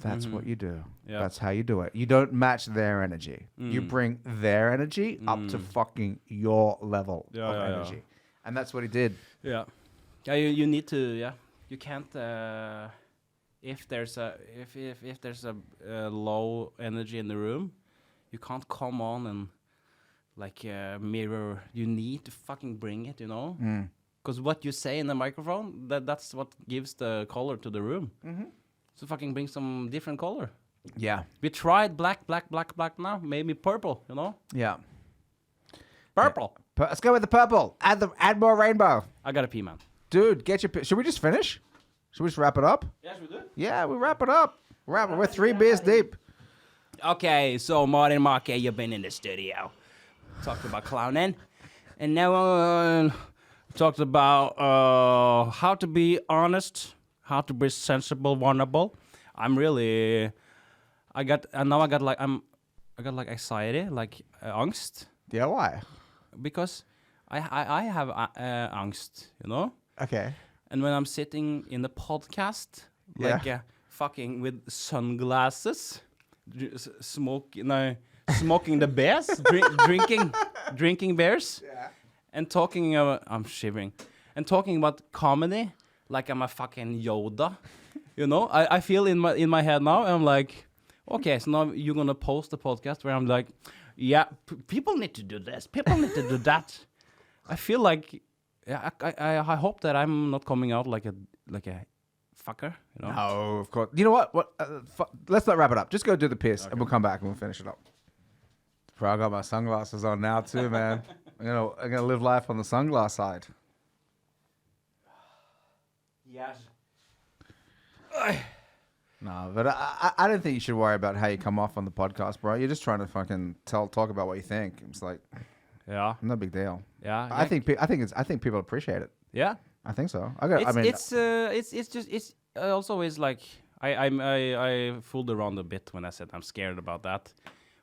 that's what you do. Yeah. That's how you do it. You don't match their energy. You bring their energy up to fucking your level of energy. And that's what he did. Yeah. Yeah, you need to, you can't, if there's a low energy in the room, you can't come on and like mirror. You need to fucking bring it, you know? Because what you say in the microphone, that's what gives the color to the room. So fucking bring some different color. Yeah. We tried black now. Maybe purple, you know? Yeah. Purple. Let's go with the purple. Add more rainbow. I gotta pee, man. Dude, get your... Should we just finish? Should we just wrap it up? Yes, we do. Yeah, we wrap it up. We're 3 beers deep. Okay, so Martin Marki, you've been in the studio. Talked about clowning. And now talked about how to be honest, how to be sensible, vulnerable. I'm really... I got like anxiety, like angst. Yeah, why? Because I have angst, you know? Okay. And when I'm sitting in the podcast, like fucking with sunglasses, smoking the beers, drinking beers, and talking about, I'm shivering, and talking about comedy like I'm a fucking Yoda, you know? I feel in my head now, I'm like, okay, so now you're gonna post the podcast where I'm like, yeah, people need to do this, people need to do that. I feel like, I hope that I'm not coming out like a fucker, you know? No, of course. You know what? Let's not wrap it up. Just go do the piss, and we'll come back and we'll finish it up. Bro, I got my sunglasses on now too, man. I'm gonna live life on the sunglass side. Yes. No, but I don't think you should worry about how you come off on the podcast, bro. You're just trying to fucking talk about what you think. It's like, yeah, no big deal. Yeah, I think people appreciate it. Yeah, I think so. It's also is like I fooled around a bit when I said I'm scared about that,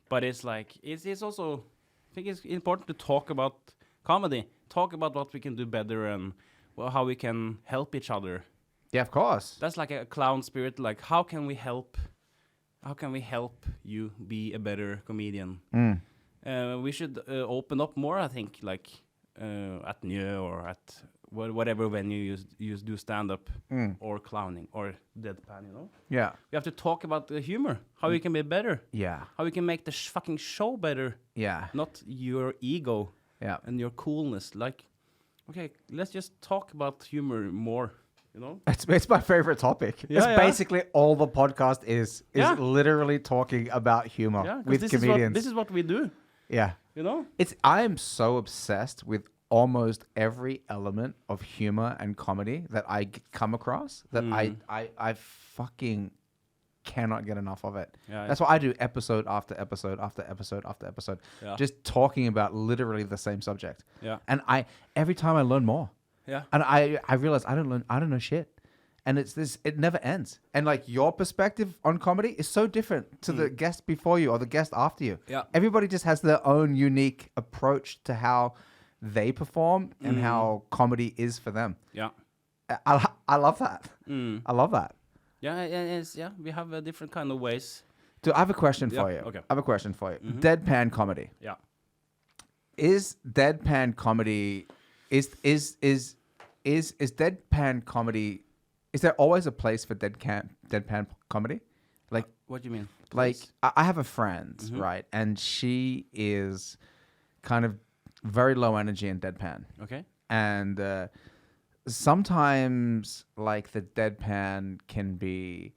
But it's like it's also, I think it's important to talk about comedy, talk about what we can do better and how we can help each other. Yeah, of course. That's like a clown spirit. Like how can we help you be a better comedian? We should open up more, I think, like at Nieu or at whatever venue you do stand-up or clowning or deadpan, you know? Yeah. We have to talk about the humor, how we can be better, Yeah. how we can make the fucking show better, Yeah. not your ego Yeah. and your coolness. Like, okay, let's just talk about humor more, you know? It's my favorite topic. Yeah, it's yeah. basically all the podcast is Yeah. literally talking about humor Yeah, 'cause with comedians. This is what we do, Yeah. you know? I am so obsessed with almost every element of humor and comedy that I come across that I fucking cannot get enough of it. Yeah, That's why I do episode after episode after episode after episode, Yeah. just talking about literally the same subject. Yeah. And every time I learn more. Yeah. And I realize I don't know shit. And it never ends. And like your perspective on comedy is so different to the guest before you or the guest after you. Yeah. Everybody just has their own unique approach to how they perform and how comedy is for them. Yeah. I love that. I love that. Yeah, we have different kind of ways. Dude, I have a question for you. Okay. I have a question for you. Deadpan comedy. Yeah. Is deadpan comedy is deadpan comedy, is there always a place for deadpan comedy? Like What do you mean? like Please? I have a friend, right? And she is kind of very low energy and deadpan. Okay. And sometimes like the deadpan can be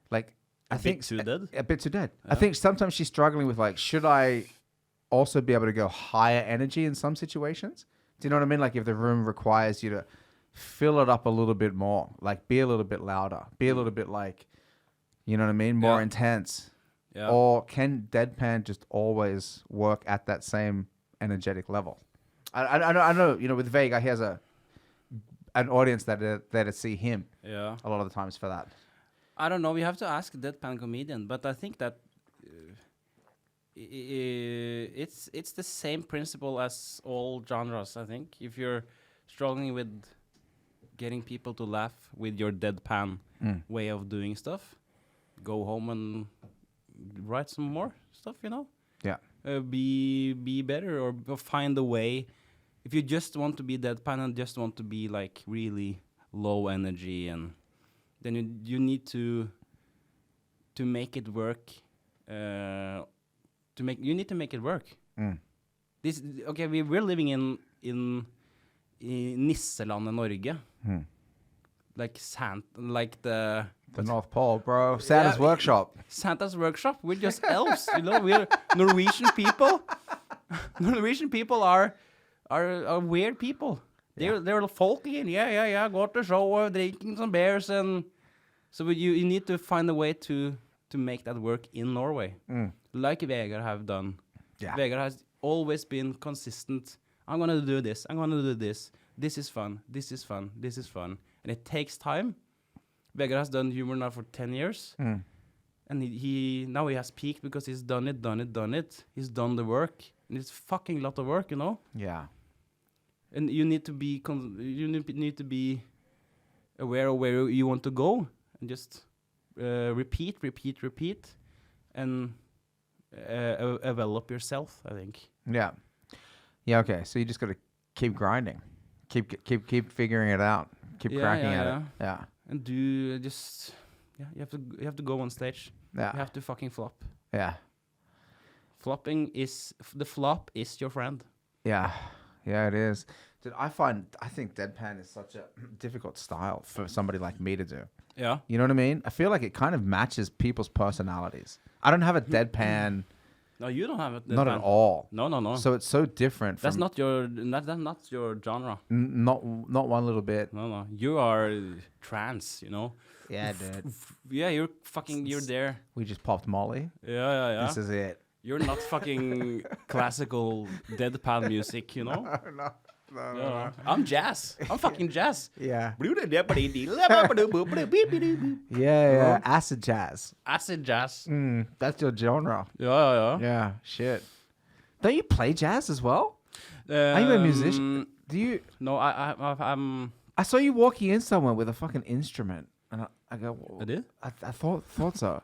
like I think too dead? a bit too dead. I think sometimes she's struggling with like, should I also be able to go higher energy in some situations? Do you know what I mean? Like if the room requires you to fill it up a little bit more, like be a little bit louder, be a little bit like, you know what I mean, more intense. Yeah. Or can deadpan just always work at that same energetic level? I know, you know, with Vega, he has an audience that see him Yeah. a lot of the times for that. I don't know. We have to ask a deadpan comedian, but I think that it's the same principle as all genres. I think if you're struggling with getting people to laugh with your deadpan way of doing stuff, go home and write some more stuff. You know, Yeah. be better or find a way. If you just want to be deadpan and just want to be like really low energy, and then you need to make it work. You need to make it work. This okay. We're living in Nisselandet Norge, like The North Pole, bro. Santa's workshop. Santa's workshop. We're just elves, you know. We're Norwegian people. Norwegian people are weird people. They're folky and yeah. Go to show, drinking some beers, and so you need to find a way to make that work in Norway, like Vegard have done. Yeah. Vegard has always been consistent. I'm gonna do this. I'm gonna do this. This is fun. This is fun. This is fun. And it takes time. Vegard has done humor now for 10 years. And he now he has peaked because he's done it. He's done the work. And it's fucking lot of work, you know? Yeah. And you need to be need to be aware of where you want to go and just repeat, and develop yourself, I think. Yeah. Yeah, okay. So you just got to keep grinding. Keep figuring it out. Keep cracking at it. Yeah. And do just you have to go on stage. Yeah. You have to fucking flop. Yeah. The flop is your friend. Yeah. Yeah, it is. Dude, I think deadpan is such a difficult style for somebody like me to do. Yeah. You know what I mean? I feel like it kind of matches people's personalities. I don't have a deadpan. No, you don't have it. Not at all. No. So it's so different from That's not your genre. not one little bit. No. You are trans, you know. Yeah, dude. Yeah, you're there. We just popped Molly. Yeah. This is it. You're not fucking classical deadpan music, you know. Yeah. I'm jazz. I'm fucking jazz. Yeah. yeah. Yeah. Acid jazz. Acid jazz. That's your genre. Yeah. Yeah. Shit. Don't you play jazz as well? Are you a musician? Do you? No, I'm. I saw you walking in somewhere with a fucking instrument, and I go. I did? I thought so.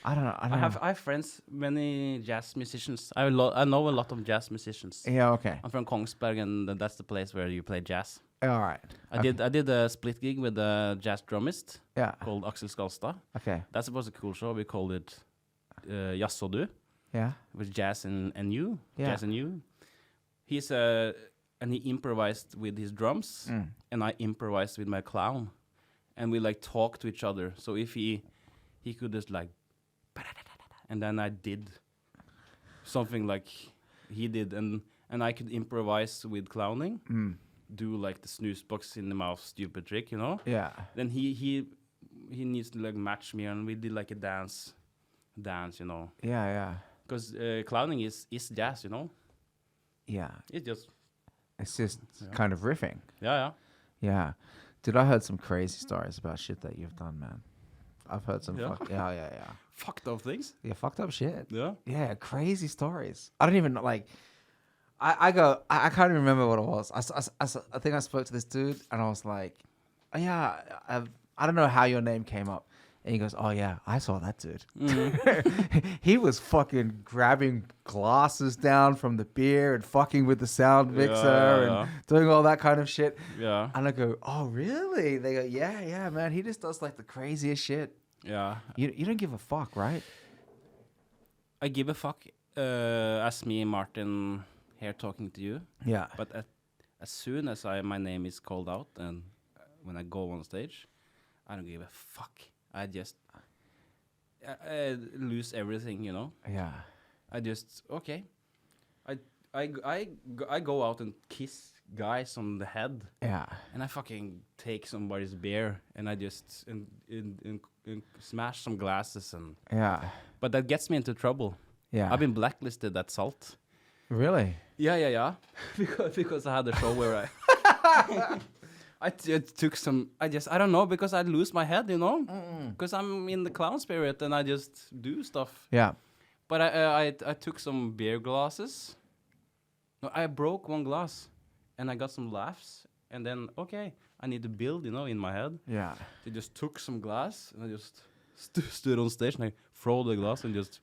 I don't know. I have friends, many jazz musicians. I know a lot of jazz musicians. Yeah. Okay. I'm from Kongsberg, and that's the place where you play jazz. All right. I did a split gig with a jazz drummist Yeah. called Axel Skalstad. Okay. That was a cool show. We called it Jaså du, Yeah. with jazz and you. Yeah. Jazz and you. He's and he improvised with his drums, and I improvised with my clown, and we like talk to each other. So if he could just like, and then I did something like he did, and I could improvise with clowning, do like the snooze box in the mouth stupid trick, you know. Yeah. Then he needs to like match me, and we did like a dance, you know. Yeah. Yeah. Because clowning is jazz, you know. Yeah. It's just kind of riffing. yeah. Yeah. Dude, I heard some crazy stories about shit that you've done, man. I've heard some yeah. Fucked up things. Yeah, fucked up shit. Yeah. Yeah, crazy stories. I don't even like. I can't even remember what it was. I think I spoke to this dude and I was like, oh, yeah, I don't know how your name came up. And he goes, oh yeah, I saw that dude. He was fucking grabbing glasses down from the beer and fucking with the sound mixer and doing all that kind of shit. Yeah. And I go, oh really? They go, yeah, man. He just does like the craziest shit. Yeah. You don't give a fuck, right? I give a fuck. As me and Martin here talking to you. Yeah. But as soon as my name is called out and when I go on stage, I don't give a fuck. I just lose everything, you know. Yeah. I just okay. I go out and kiss guys on the head. Yeah. And I fucking take somebody's beer and I just and smash some glasses and. Yeah. But that gets me into trouble. Yeah. I've been blacklisted at Salt. Really? Yeah. because I had a show where I took some. I don't know, because I lose my head, you know, because I'm in the clown spirit and I just do stuff. Yeah. But I took some beer glasses. No, I broke one glass, and I got some laughs. And then I need to build, you know, in my head. Yeah. They just took some glass and I just stood on stage and I throw the glass and just.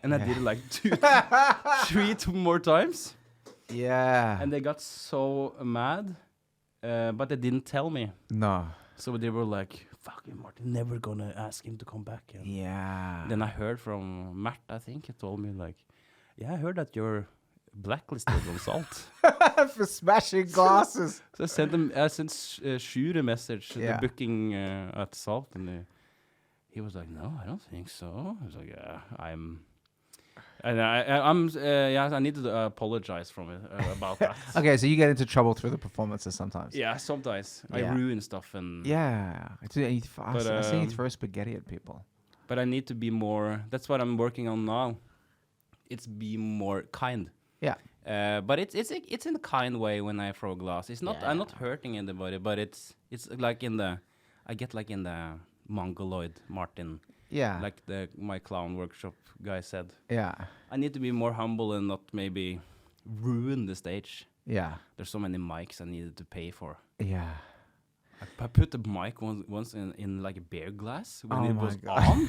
And I did it like 3 more times. Yeah. And they got so mad. But they didn't tell me. No. So they were like, fucking Martin, never gonna ask him to come back. And Yeah. then I heard from Matt, I think, he told me like, yeah, I heard that you're blacklisted on Salt. For smashing glasses. So I sent Sjur a message, the booking at Salt, and he was like, no, I don't think so. I was like, yeah, And I need to apologize from it about that. Okay, so you get into trouble through the performances sometimes. Yeah, sometimes I ruin stuff and. Yeah, I see you throw spaghetti at people. But I need to be more. That's what I'm working on now. It's be more kind. Yeah. But it's in a kind way when I throw glass. It's not. I'm not hurting anybody, but it's like in the. I get like in the mongoloid Martin. Yeah. Like my clown workshop guy said. Yeah. I need to be more humble and not maybe ruin the stage. Yeah. There's so many mics I needed to pay for. Yeah. I put the mic once in like a beer glass when it was God.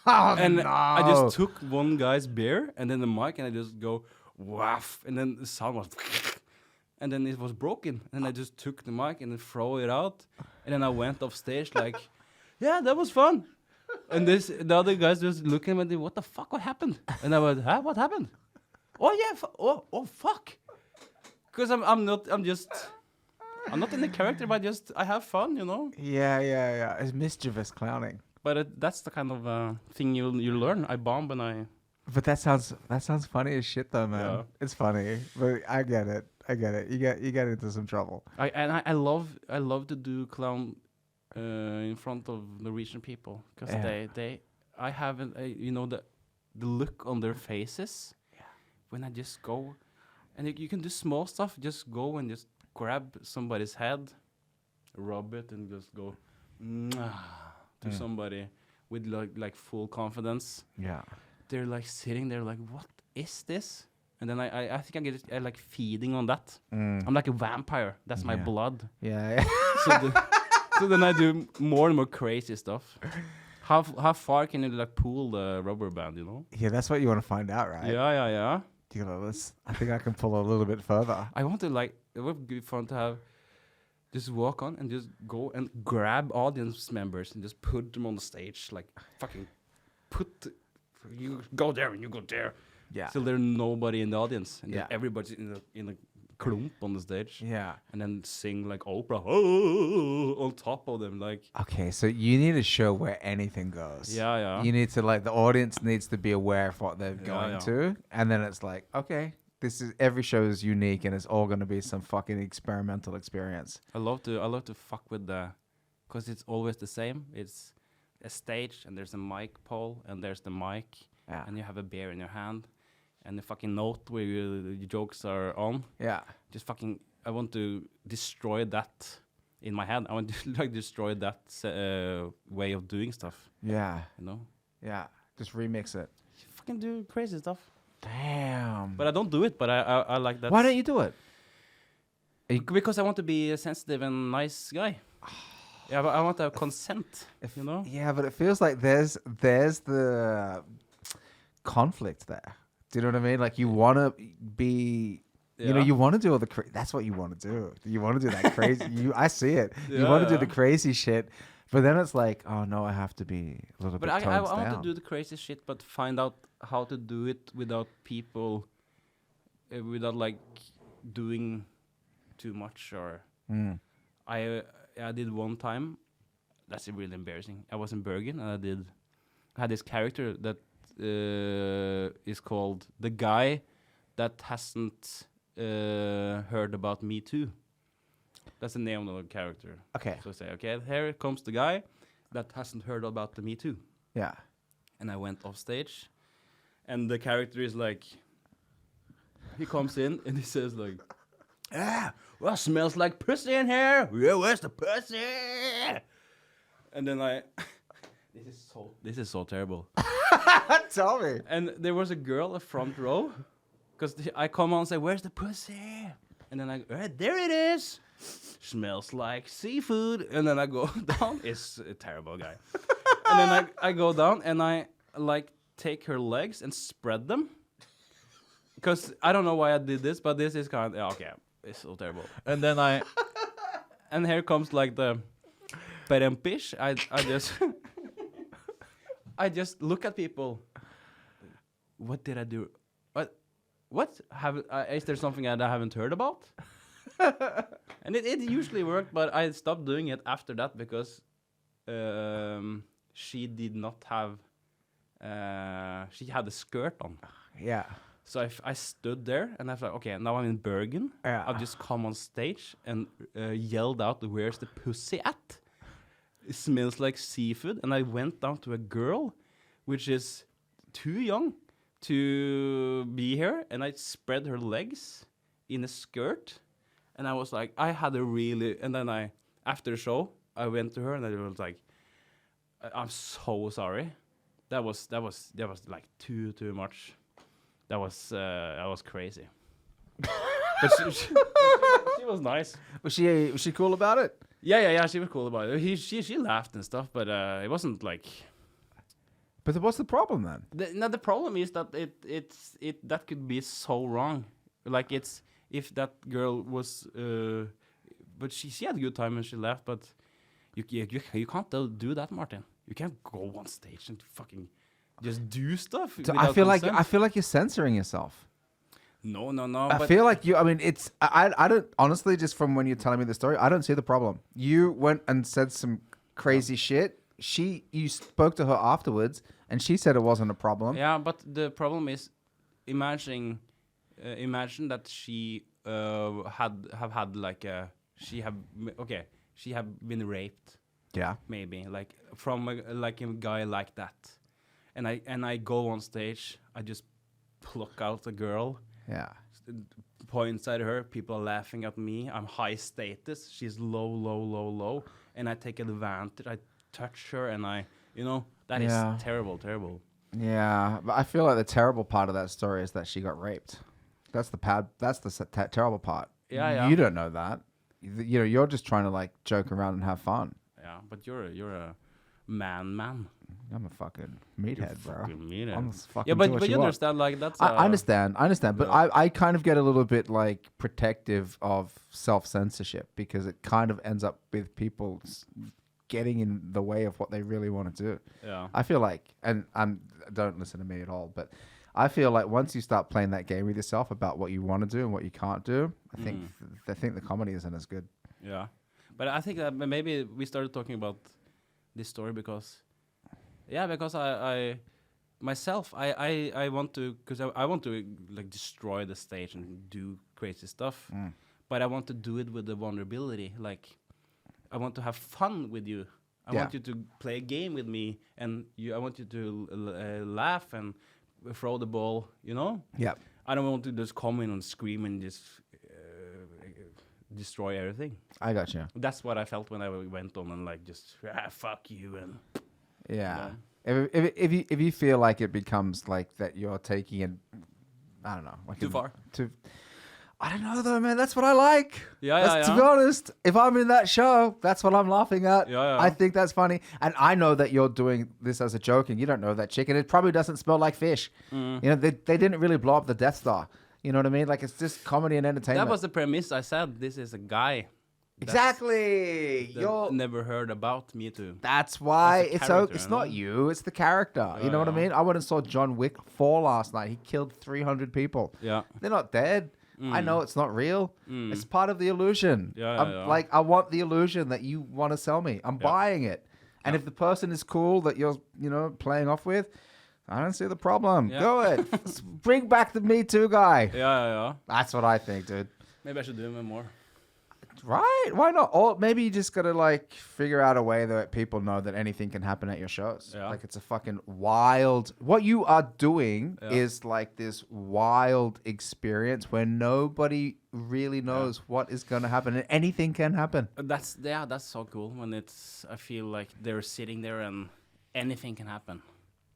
on. And no. I just took one guy's beer and then the mic and I just go waff and then the sound was and then it was broken and I just took the mic and then throw it out and then I went off stage like, yeah, that was fun. And the other guys just looking at me, what the fuck, what happened? And I went, huh, what happened? Oh yeah, oh fuck. Because I'm not in the character, but I have fun, you know. Yeah. It's mischievous clowning. But that's the kind of thing you learn. I bomb and I. But that sounds funny as shit, though, man. Yeah. It's funny, but I get it. You get into some trouble. I love to do clown in front of Norwegian people because I haven't you know the look on their faces when I just go And you can do small stuff. Just go and just grab somebody's head, rub it, and just go "Mwah," to somebody with like full confidence. Yeah. They're like sitting there like, what is this? And then I think I like feeding on that. I'm like a vampire. That's my blood. Yeah. So then I do more and more crazy stuff. How far can you like pull the rubber band, you know? Yeah, that's what you want to find out, right? Yeah. You go, I think I can pull a little bit further. I want to like, it would be fun to have, just walk on and just go and grab audience members and just put them on the stage, like fucking you go there and you go there. Yeah. So there's nobody in the audience, and Yeah. everybody's in a clump on the stage. Yeah. And then sing like Oprah on top of them, like. Okay, so you need a show where anything goes. Yeah. You need to like the audience needs to be aware of what they're going yeah. to, and then it's like, okay, this is every show is unique, and it's all going to be some fucking experimental experience. I love to fuck with cause it's always the same. It's a stage, and there's a mic pole, and there's the mic, and you have a beer in your hand, and the fucking note where your jokes are on. Yeah. Just fucking, I want to destroy that in my head. I want to like destroy that way of doing stuff. Yeah. You know? Yeah. Just remix it. Fucking do crazy stuff. Damn. But I don't do it. But I like that. Why don't you do it? Because I want to be a sensitive and nice guy. Yeah, but I want to have consent. You know? Yeah, but it feels like there's the conflict there. Do you know what I mean? Like you want to be, you know, you want to do all the that's what you want to do. You want to do that crazy. I see it. You want to do the crazy shit, but then it's like, oh no, I have to be a little bit toned down. But I want to do the crazy shit, but find out how to do it without people, without like doing too much. Or I did one time. That's really embarrassing. I was in Bergen and I had this character that is called the guy that hasn't heard about Me Too. That's the name of the character. Okay. So I say, okay, here comes the guy that hasn't heard about the Me Too. Yeah. And I went off stage, and the character is like, he comes in and he says like, well, smells like pussy in here. Yeah, where's the pussy? And then this is so terrible. Tell me. And there was a girl a front row, because I come on and say, where's the pussy? And then I go, there it is. Smells like seafood. And then I go down. It's a terrible guy. And then I go down and I like take her legs and spread them. Because I don't know why I did this, but this is kind of, okay, it's so terrible. And then and here comes like the perempish. I just, I just look at people. What did I do? What is there something that I haven't heard about? And it usually worked, but I stopped doing it after that because she did not have. She had a skirt on. Yeah. So I stood there and I was like, okay, now I'm in Bergen. Yeah. I'll just come on stage and yelled out, "Where's the pussy at?" It smells like seafood, and I went down to a girl, which is too young to be here, and I spread her legs in a skirt, and I was like, I had a really, and then after the show, I went to her and I was like, I'm so sorry, that was like too much, that was crazy, but she was nice. Was she cool about it? Yeah, she was cool about it. She laughed and stuff, but it wasn't like. But what's the problem then? The problem is that it that could be so wrong. Like it's if that girl was, but she had a good time and she laughed. But you can't do that, Martin. You can't go on stage and fucking just do stuff. So I feel like you're censoring yourself. No. I feel like you. I mean, it's. I don't honestly. Just from when you're telling me the story, I don't see the problem. You went and said some crazy shit. You spoke to her afterwards, and she said it wasn't a problem. Yeah, but the problem is, imagine that she had like she have been raped. Yeah. Maybe like from a guy like that, and I go on stage, I just pluck out a girl. Yeah. points at her. People are laughing at me. I'm high status. She's low, low, low, low. And I take advantage. I touch her and that is Yeah. terrible, terrible. Yeah, but I feel like the terrible part of that story is that she got raped. That's the terrible part. Yeah. You don't know that. You're just trying to like joke around and have fun. Yeah, but you're a man. I'm a fucking meathead, bro. Fucking meathead. I'm just fucking Yeah, do but what you want. understand, like that's. I understand, but Yeah. I kind of get a little bit like protective of self-censorship because it kind of ends up with people getting in the way of what they really want to do. Yeah. I feel like, and don't listen to me at all, but I feel like once you start playing that game with yourself about what you want to do and what you can't do, I think the comedy isn't as good. Yeah, but I think that maybe we started talking about this story because I myself I want to, because I want to like destroy the stage and do crazy stuff, but I want to do it with the vulnerability. Like I want to have fun with you. I want you to play a game with me, and I want you to laugh and throw the ball. Yeah. I don't want to just come in and scream and just destroy everything. I got you. That's what I felt when I went on and like just fuck you and Yeah. If you feel like it becomes like that, you're taking it, I don't know, like Too far. I don't know though, man. That's what I like. Yeah. To be honest, if I'm in that show, that's what I'm laughing at. Yeah. I think that's funny, and I know that you're doing this as a joke, and you don't know that chick, and it probably doesn't smell like fish. They didn't really blow up the Death Star. You know what I mean? Like it's just comedy and entertainment. That was the premise. I said this is a guy. Exactly. That never heard about me too. That's why It's a character, it's not you, it's the character. You know what I Yeah. mean? I went and saw John Wick 4 last night. He killed 300 people. Yeah. They're not dead. I know it's not real. It's part of the illusion. Yeah. Like I want the illusion that you want to sell me. I'm buying it. And if the person is cool that you're, playing off with, I don't see the problem. Yeah. Go ahead. Bring back the Me Too guy. Yeah. That's what I think, dude. Maybe I should do him more. Right? Why not? Or maybe you just gotta like figure out a way that people know that anything can happen at your shows. Yeah. Like it's a fucking wild. What you are doing is like this wild experience where nobody really knows what is gonna happen, and anything can happen. That's so cool when I feel like they're sitting there and anything can happen,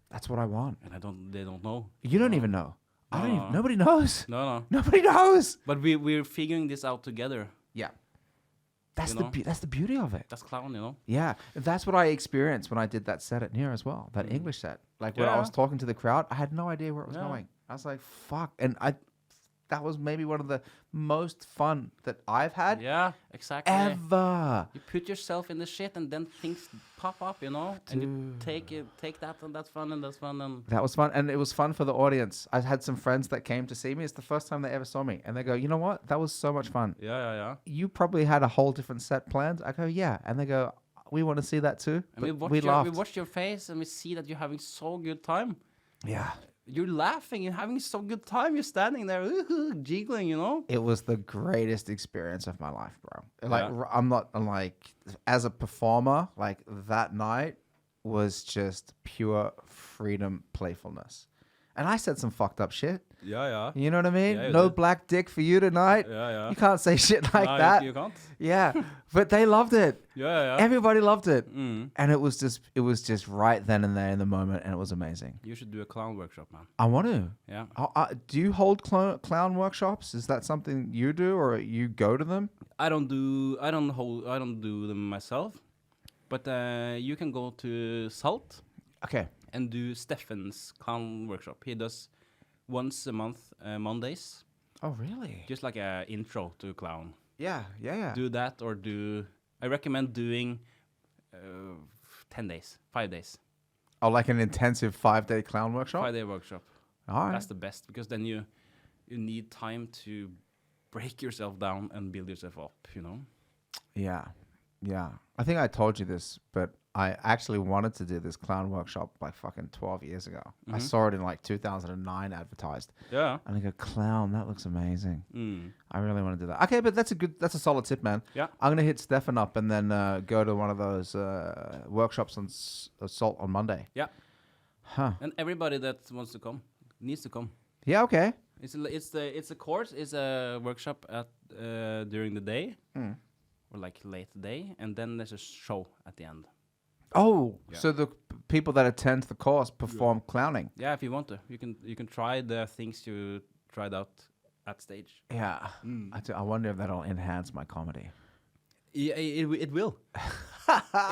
That's what I want. and they don't know. You don't even know. I don't No. even. Nobody knows. No. Nobody knows. But we're figuring this out together. Yeah. That's You know? that's the beauty of it. That's clown. Yeah, that's what I experienced when I did that set at Nieu as well. That English set. Like when I Yeah. was talking to the crowd, I had no idea where it was Yeah. going. I was like, "Fuck!" And that was maybe one of the most fun that I've had Yeah, exactly. ever. You put yourself in the shit, and then things pop up, and you take that, and that's fun, and That was fun, and it was fun for the audience. I had some friends that came to see me. It's the first time they ever saw me, and they go, "You know what? That was so much fun. yeah. You probably had a whole different set planned." I go, "Yeah," and they go, "We want to see that too." And we But watched watched your face, and we see that you're having so good time. Yeah. You're laughing, you're having so good time. You're standing there, jiggling, It was the greatest experience of my life, bro. Like Yeah. I'm like as a performer, like that night was just pure freedom, playfulness. And I said some fucked up shit. Yeah. You know what I mean? Yeah, you No did. black dick for you tonight. Yeah. You can't say shit like No, that. You can't. Yeah. But they loved it. Yeah. Everybody loved it. Mm. And it was just right then and there in the moment, and it was amazing. You should do a clown workshop, man. I want to. Yeah. Do you hold clown workshops? Is that something you do, or you go to them? I don't do them myself, but you can go to Salt Okay. and do Steffen's clown workshop. He does once a month, Mondays, Oh, really? just like a intro to clown. Yeah. Do that, or I recommend doing 10 days, 5 days, Oh, like an intensive 5-day clown workshop? 5-day workshop. All right. That's the best, because then you need time to break yourself down and build yourself up, Yeah. I think I told you this, but I actually wanted to do this clown workshop like fucking 12 years ago. I saw it in like 2009 advertised. Yeah. And I go, clown, that looks amazing. Mm. I really want to do that. Okay, but that's a solid tip, man. Yeah. I'm going to hit Stefan up and then go to one of those workshops on Salt on Monday. Yeah. Huh. And everybody that wants to come needs to come. Yeah, okay. It's a course. It's a workshop at during the day or like late day, and then there's a show at the end. Oh, Yeah. so the people that attend the course perform clowning. Yeah, if you want to, you can try the things you tried out at stage. Yeah. I wonder if that'll enhance my comedy. Yeah, it will.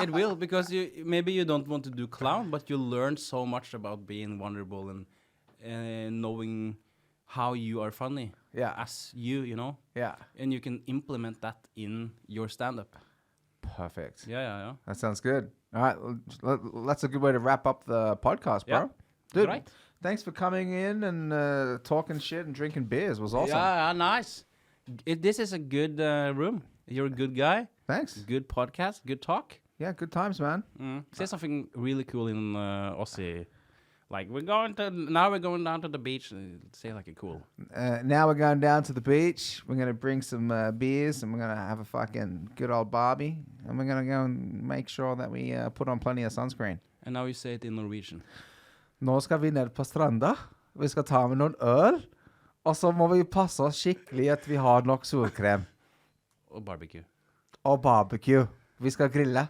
It will, because maybe you don't want to do clown, but you learn so much about being vulnerable and knowing how you are funny. Yeah. As you know. Yeah. And you can implement that in your stand-up. Perfect. Yeah. That sounds good. All right. That's a good way to wrap up the podcast, bro. Yeah. Dude, Right. thanks for coming in and talking shit and drinking beers. It was awesome. Yeah, nice. This is a good room. You're a good guy. Thanks. Good podcast. Good talk. Yeah, good times, man. Say something really cool in Aussie. Like we're going down to the beach. Say like a cool. Now we're going down to the beach. We're going to bring some beers and we're going to have a fucking good old Barbie. And we're going to go and make sure that we put on plenty of sunscreen. And now you say it in Norwegian. Nå skal vi ned på stranda. Vi skal ta med noen øl. Og så må vi passe oss skikkelig at vi har nok solkrem. Og barbecue. Og barbecue. Vi skal grille.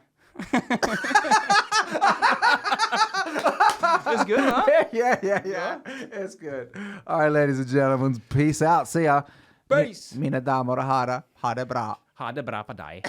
It's good, huh? Yeah. It's good. All right, ladies and gentlemen. Peace out. See ya. Peace. Mine damer og herrer, ha det bra. Ha det bra på deg.